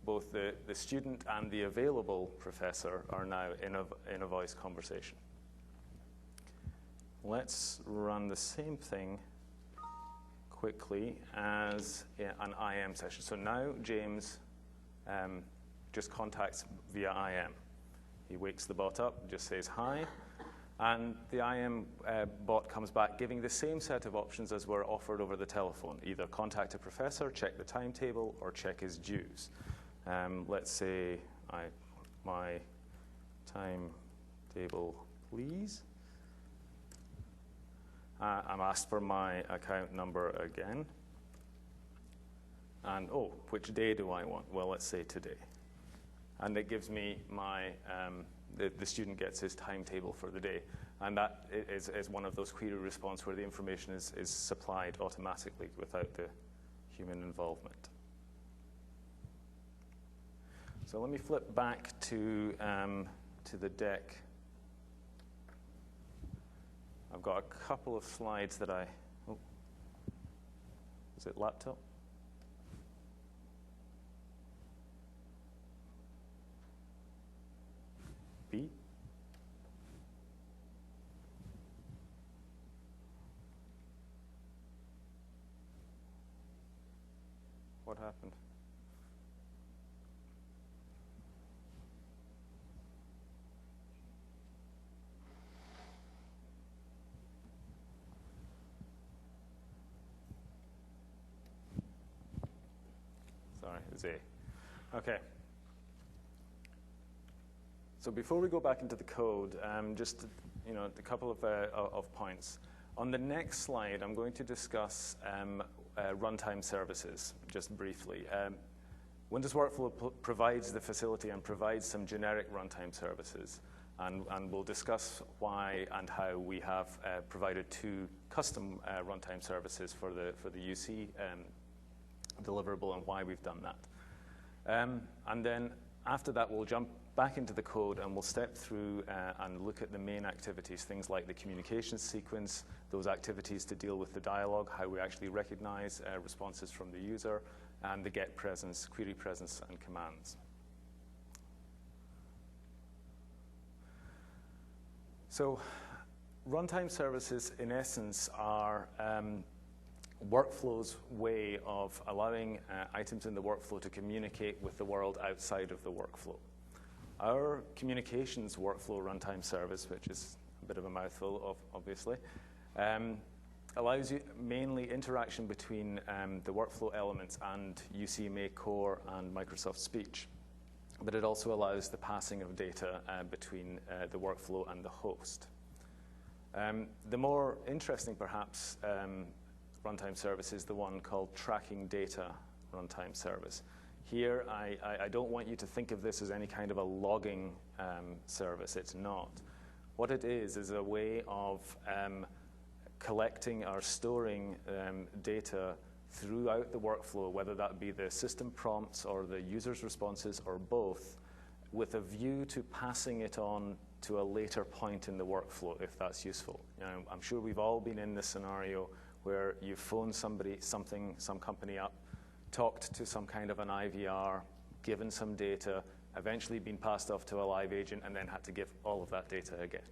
both the student and the available professor are now in a voice conversation. Let's run the same thing quickly as an IM session. So now James just contacts via IM. He wakes the bot up, just says hi, and the IM bot comes back giving the same set of options as were offered over the telephone. Either contact a professor, check the timetable, or check his dues. Let's say my timetable, please. I'm asked for my account number again. And, oh, which day do I want? Well, let's say today. And it gives me my, the student gets his timetable for the day. And that is one of those query response where the information is supplied automatically without the human involvement. So let me flip back to the deck. I've got a couple of slides that oh, is it laptop? B? What happened? Sorry, it's A. Okay. So before we go back into the code, just a couple of points. On the next slide, I'm going to discuss runtime services, just briefly. Windows Workflow provides the facility and provides some generic runtime services, and we'll discuss why and how we have provided 2 custom runtime services for the UC deliverable and why we've done that. And then after that, we'll jump back into the code and we'll step through and look at the main activities, things like the communications sequence, those activities to deal with the dialogue, how we actually recognize responses from the user, and the get presence, query presence, and commands. So runtime services, in essence, are workflow's way of allowing items in the workflow to communicate with the world outside of the workflow. Our communications workflow runtime service, which is a bit of a mouthful, obviously, allows you mainly interaction between the workflow elements and UCMA Core and Microsoft Speech. But it also allows the passing of data between the workflow and the host. The more interesting, perhaps, runtime service is the one called Tracking Data Runtime Service. Here, I don't want you to think of this as any kind of a logging service. It's not. What it is a way of collecting or storing data throughout the workflow, whether that be the system prompts or the user's responses or both, with a view to passing it on to a later point in the workflow, if that's useful. I'm sure we've all been in this scenario where you phoned some company up, talked to some kind of an IVR, given some data, eventually been passed off to a live agent, and then had to give all of that data again.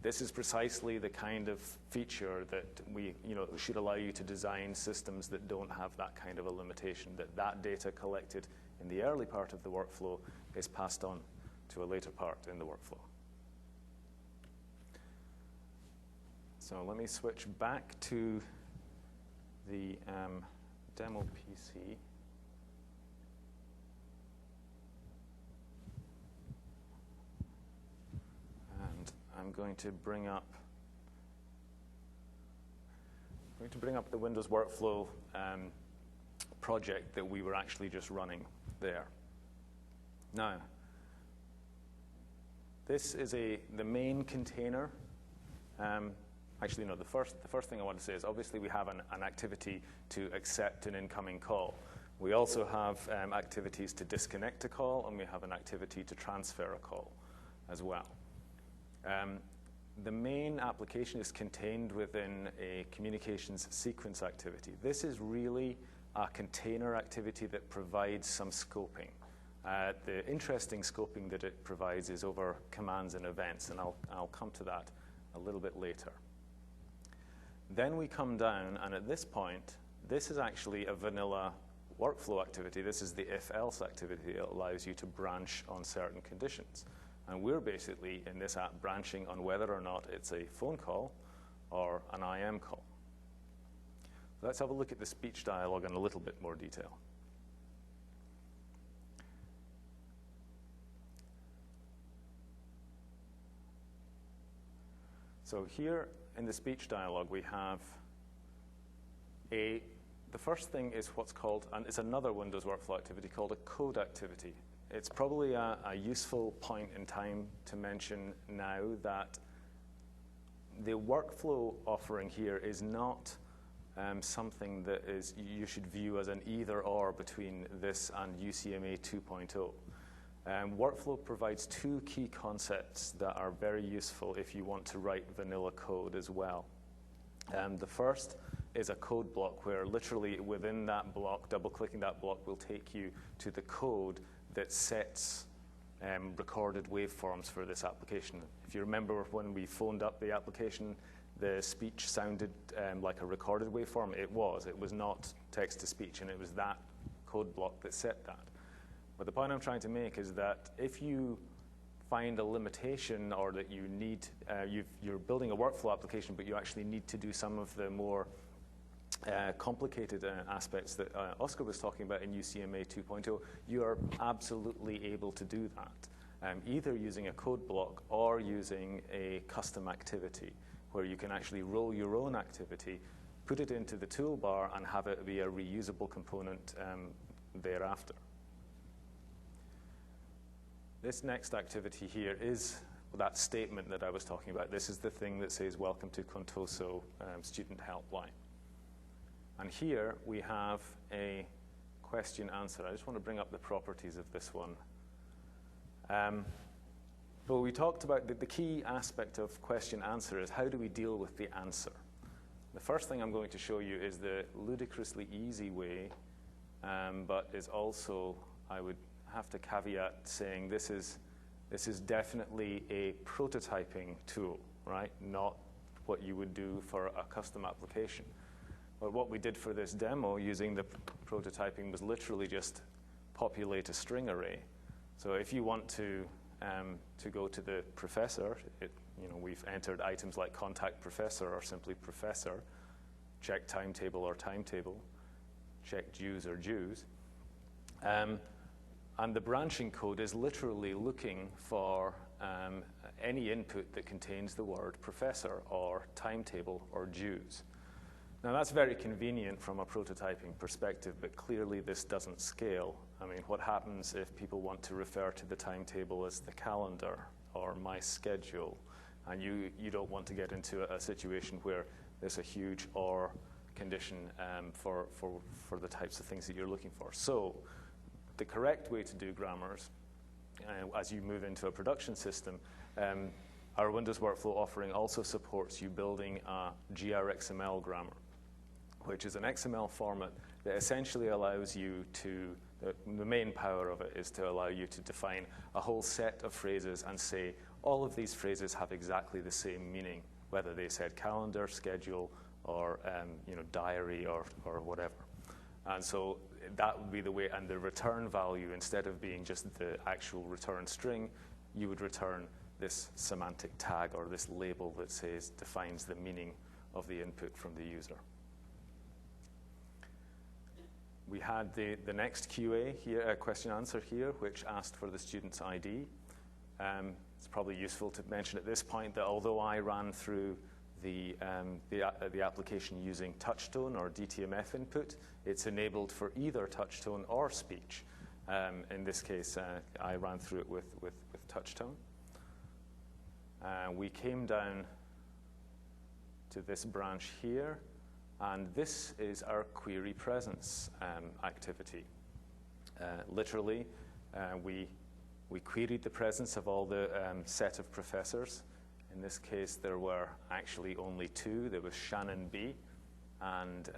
This is precisely the kind of feature that we should allow you to design systems that don't have that kind of a limitation, that data collected in the early part of the workflow is passed on to a later part in the workflow. So let me switch back to the demo PC. And I'm going to bring up the Windows Workflow project that we were actually just running there. Now, this is the main container. Actually, no, the first thing I want to say is obviously we have an activity to accept an incoming call. We also have activities to disconnect a call, and we have an activity to transfer a call as well. The main application is contained within a communications sequence activity. This is really a container activity that provides some scoping. The interesting scoping that it provides is over commands and events, and I'll come to that a little bit later. Then we come down, and at this point, this is actually a vanilla workflow activity. This is the if-else activity that allows you to branch on certain conditions. And we're basically, in this app, branching on whether or not it's a phone call or an IM call. Let's have a look at the speech dialogue in a little bit more detail. So here in the speech dialogue, we have the first thing is what's called, and it's another Windows workflow activity called a code activity. It's probably a useful point in time to mention now that the workflow offering here is not something that you should view as an either-or between this and UCMA 2.0. Workflow provides two key concepts that are very useful if you want to write vanilla code as well. The first is a code block where literally within that block, double-clicking that block will take you to the code that sets recorded waveforms for this application. If you remember when we phoned up the application, the speech sounded like a recorded waveform. It was not text-to-speech, and it was that code block that set that. But the point I'm trying to make is that if you find a limitation or that you need, you're building a workflow application, but you actually need to do some of the more complicated aspects that Oscar was talking about in UCMA 2.0, you are absolutely able to do that, either using a code block or using a custom activity, where you can actually roll your own activity, put it into the toolbar, and have it be a reusable component thereafter. This next activity here is that statement that I was talking about. This is the thing that says, "Welcome to Contoso Student Helpline." And here we have a question answer. I just want to bring up the properties of this one. But we talked about the key aspect of question answer is how do we deal with the answer? The first thing I'm going to show you is the ludicrously easy way, but is also, I would have to caveat saying this is definitely a prototyping tool, right? Not what you would do for a custom application. But what we did for this demo using the prototyping was literally just populate a string array. So if you want to go to the professor, we've entered items like contact professor or simply professor, check timetable or timetable, check dues or dues. And the branching code is literally looking for any input that contains the word professor or timetable or dues. Now that's very convenient from a prototyping perspective, but clearly this doesn't scale. I mean, what happens if people want to refer to the timetable as the calendar or my schedule, and you don't want to get into a situation where there's a huge or condition for the types of things that you're looking for. So the correct way to do grammars, as you move into a production system, our Windows Workflow offering also supports you building a grXML grammar, which is an XML format that essentially allows you to, the main power of it is to allow you to define a whole set of phrases and say, all of these phrases have exactly the same meaning, whether they said calendar, schedule, or diary, or whatever. And so that would be the way, and the return value, instead of being just the actual return string, you would return this semantic tag or this label that says, defines the meaning of the input from the user. We had the next QA here, question answer here, which asked for the student's ID. It's probably useful to mention at this point that although I ran through the application using touchtone or DTMF input. It's enabled for either touchtone or speech. In this case, I ran through it with touchtone. We came down to this branch here, and this is our query presence activity. Literally, we queried the presence of all the set of professors. In this case, there were actually only two. There was Shannon B and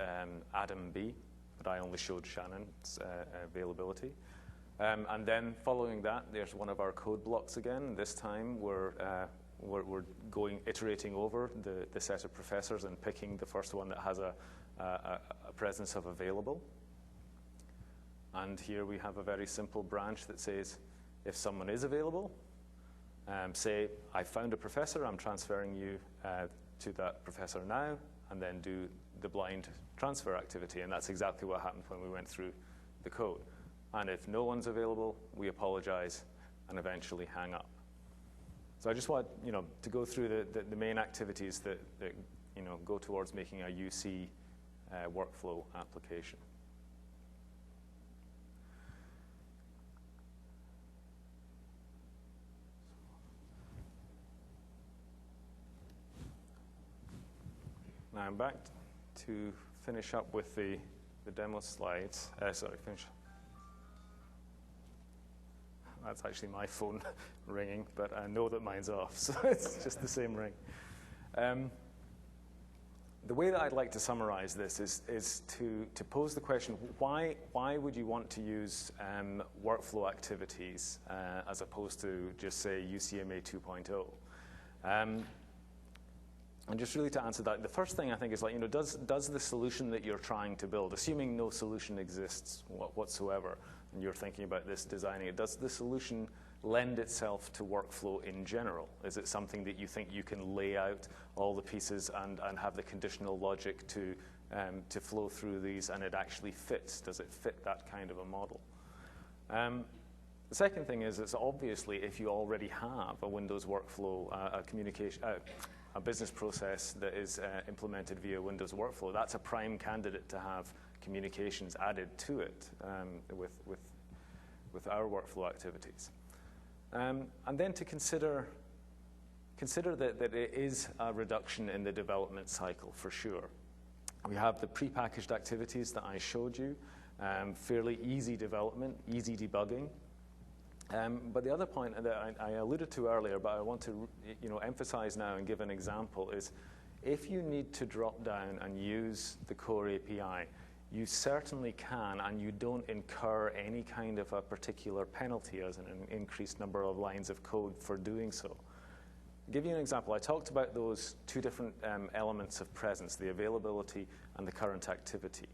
Adam B, but I only showed Shannon's availability. And then following that, there's one of our code blocks again. This time, we're iterating over the set of professors and picking the first one that has a presence of available. And here we have a very simple branch that says, if someone is available, say, I found a professor, I'm transferring you to that professor now, and then do the blind transfer activity. And that's exactly what happened when we went through the code. And if no one's available, we apologize and eventually hang up. So I just want to go through the main activities that go towards making a UC workflow application. Now I'm back to finish up with the demo slides. Finish. That's actually my phone ringing, but I know that mine's off, so it's just the same ring. The way that I'd like to summarize this is to pose the question, why would you want to use workflow activities as opposed to just, say, UCMA 2.0? And just really to answer that, the first thing I think is does the solution that you're trying to build, assuming no solution exists whatsoever, and you're thinking about this, designing it, does the solution lend itself to workflow in general? Is it something that you think you can lay out all the pieces and have the conditional logic to flow through these, and it actually fits? Does it fit that kind of a model? The second thing is, it's obviously if you already have a Windows workflow, a business process that is implemented via Windows workflow, that's a prime candidate to have communications added to it with our workflow activities. And then to consider that it is a reduction in the development cycle for sure. We have the prepackaged activities that I showed you, fairly easy development, easy debugging. But the other point that I alluded to earlier, but I want to emphasize now and give an example, is if you need to drop down and use the core API, you certainly can, and you don't incur any kind of a particular penalty as an increased number of lines of code for doing so. I'll give you an example. I talked about those two different elements of presence, the availability and the current activity.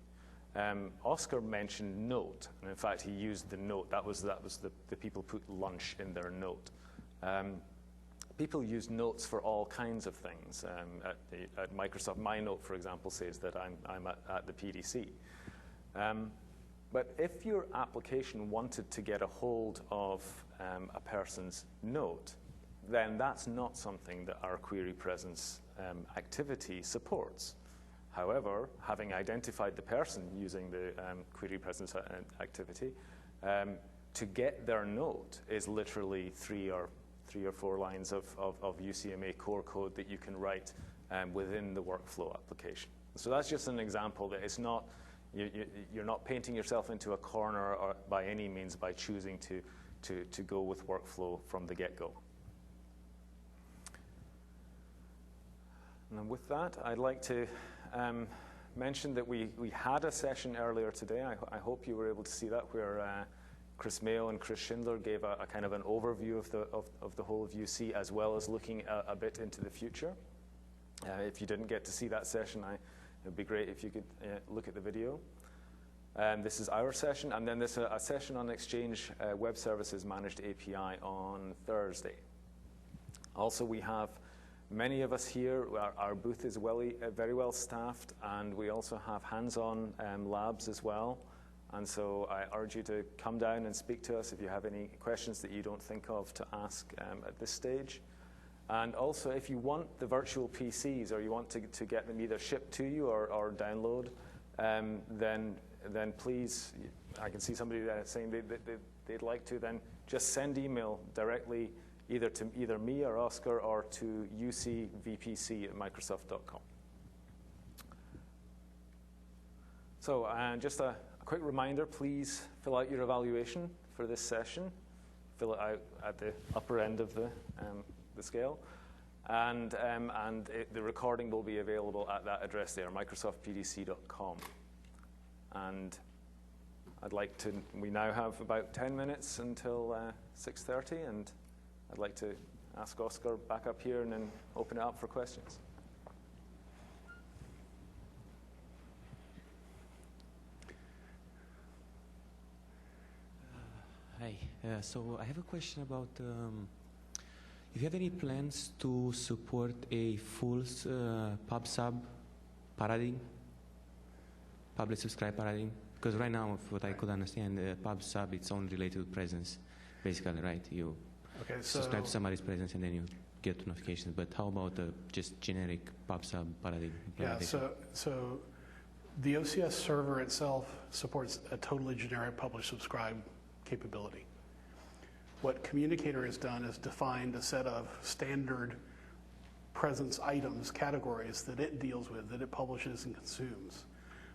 Oscar mentioned note, and in fact he used the note. That was the people put lunch in their note. People use notes for all kinds of things. At Microsoft, my note, for example, says that I'm at the PDC. But if your application wanted to get a hold of a person's note, then that's not something that our query presence activity supports. However, having identified the person using the query presence activity, to get their note is literally three or four lines of UCMA core code that you can write within the workflow application. So that's just an example that it's not, you're not painting yourself into a corner or by any means by choosing to go with workflow from the get-go. And with that, I'd like to mention that we had a session earlier today. I hope you were able to see that, where Chris Mayo and Chris Schindler gave a kind of an overview of the whole of UC, as well as looking a bit into the future. If you didn't get to see that session, it'd be great if you could look at the video. This is our session, and then there's a session on Exchange Web Services Managed API on Thursday. Also, we have many of us here. Our booth is very well staffed, and we also have hands-on labs as well. And so I urge you to come down and speak to us if you have any questions that you don't think of to ask at this stage. And also, if you want the virtual PCs or you want to get them either shipped to you or download, then please, I can see somebody saying they'd like to, then just send email directly either to either me or Oscar or to ucvpc@microsoft.com. So, and just a quick reminder, please fill out your evaluation for this session. Fill it out at the upper end of the scale. And the recording will be available at that address there, microsoftpdc.com. And we now have about 10 minutes until 6:30, and I'd like to ask Oscar back up here and then open it up for questions. Hi. So I have a question about if you have any plans to support a full pub/sub paradigm, publish subscribe paradigm? Because right now, what I could understand, pub/sub, it's only related to presence, basically, right? You subscribe to somebody's presence and then you get notifications. But how about just generic pub/sub paradigm? Yeah, so the OCS server itself supports a totally generic publish-subscribe capability. What Communicator has done is defined a set of standard presence items, categories that it deals with, that it publishes and consumes.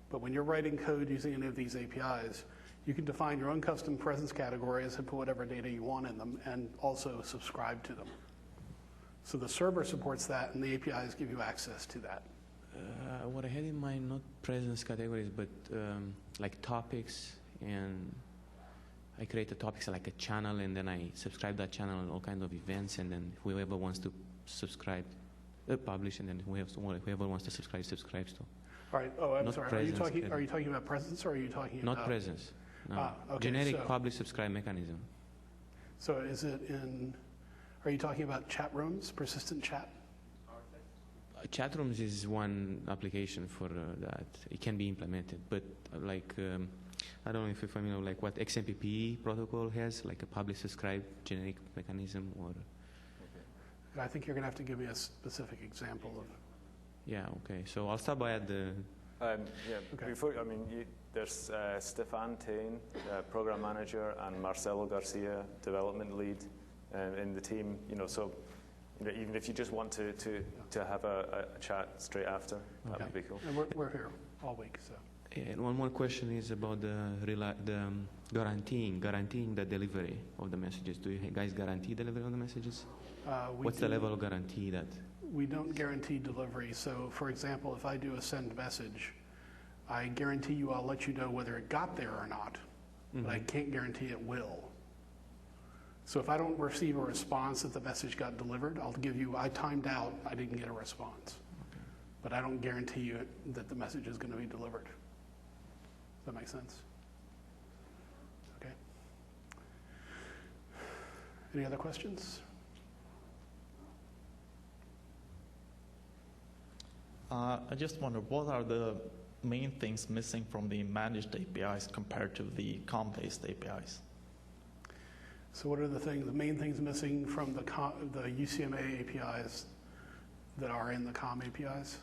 But when you're writing code using any of these APIs, you can define your own custom presence categories and put whatever data you want in them and also subscribe to them. So the server supports that and the APIs give you access to that. What I had in mind, not presence categories, but like topics, and I create the topics like a channel, and then I subscribe that channel and all kinds of events, and then whoever wants to subscribe, publish, and then whoever wants to subscribe subscribes to. All right. Oh, I'm Not sorry. presence, Are you talking about presence, or are you talking not about presence? No. okay, Generic so- publish subscribe mechanism. So is it in? Are you talking about chat rooms, persistent chat? Chat rooms is one application for that. It can be implemented, but like I don't know if you're familiar with like what XMPP protocol has, like a publish subscribe generic mechanism, or. I think you're going to have to give me a specific example of. Yeah. Okay. So I'll stop by at the. Okay. Before, there's Stefan Tain, program manager, and Marcelo Garcia, development lead, in the team. So even if you just want to have a chat straight after, that would be cool. And we're here all week, so. And one more question is about the guaranteeing the delivery of the messages. Do you guys guarantee delivery of the messages? What's the level of guarantee that? We don't guarantee delivery. So, for example, if I do a send message, I guarantee you I'll let you know whether it got there or not, but I can't guarantee it will. So if I don't receive a response that the message got delivered, I'll give you, I timed out, I didn't get a response. Okay. But I don't guarantee you that the message is going to be delivered. Does that make sense? Okay. Any other questions? I just wonder, what are the main things missing from the managed APIs compared to the COM-based APIs? So what are the main things missing from the UCMA APIs that are in the COM APIs?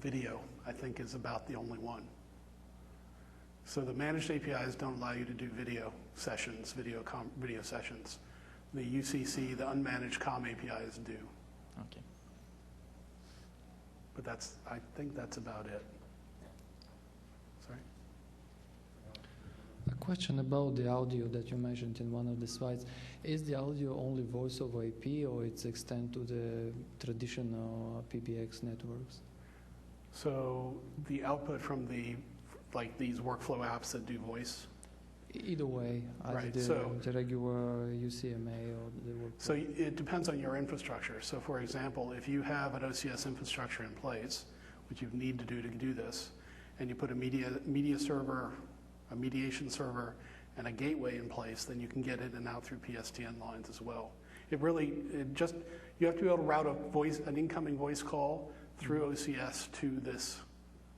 Video, I think, is about the only one. So the managed APIs don't allow you to do video sessions, video sessions. The UCC, the unmanaged COM APIs do. Okay. But I think that's about it. Sorry? A question about the audio that you mentioned in one of the slides. Is the audio only voice over IP, or it's extend to the traditional PBX networks? So the output from these workflow apps that do voice. Either way, either Right, the regular UCMA or the workflow. So it depends on your infrastructure. So for example, if you have an OCS infrastructure in place, which you need to do this, and you put a media server, a mediation server, and a gateway in place, then you can get in and out through PSTN lines as well. You have to be able to route an incoming voice call through OCS to this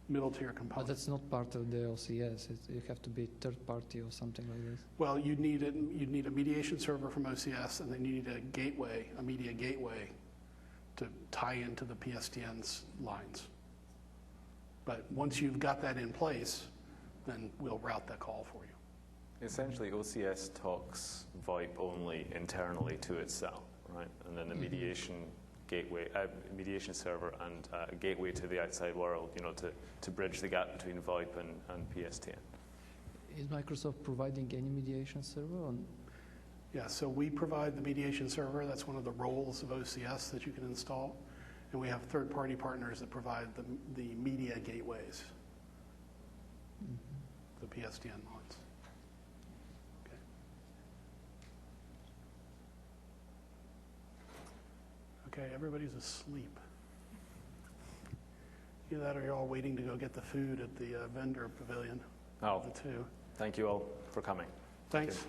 middle tier But component. that's not part of the OCS. You have to be third party or something like this. Well, you'd need a mediation server from OCS, and then you need a gateway, a media gateway, to tie into the PSTN's lines. But once you've got that in place, then we'll route that call for you. Essentially, OCS talks VoIP only internally to itself, right? And then the mediation gateway, mediation server, and a gateway to the outside world, you know, to bridge the gap between VoIP and PSTN. Is Microsoft providing any mediation server? Or Yeah, so we provide the mediation server. That's one of the roles of OCS that you can install. And we have third-party partners that provide the media gateways, the PSTN lines. Okay. Okay, everybody's asleep. Either that or you're all waiting to go get the food at the vendor pavilion. Oh, The two. thank you all for coming. Thanks.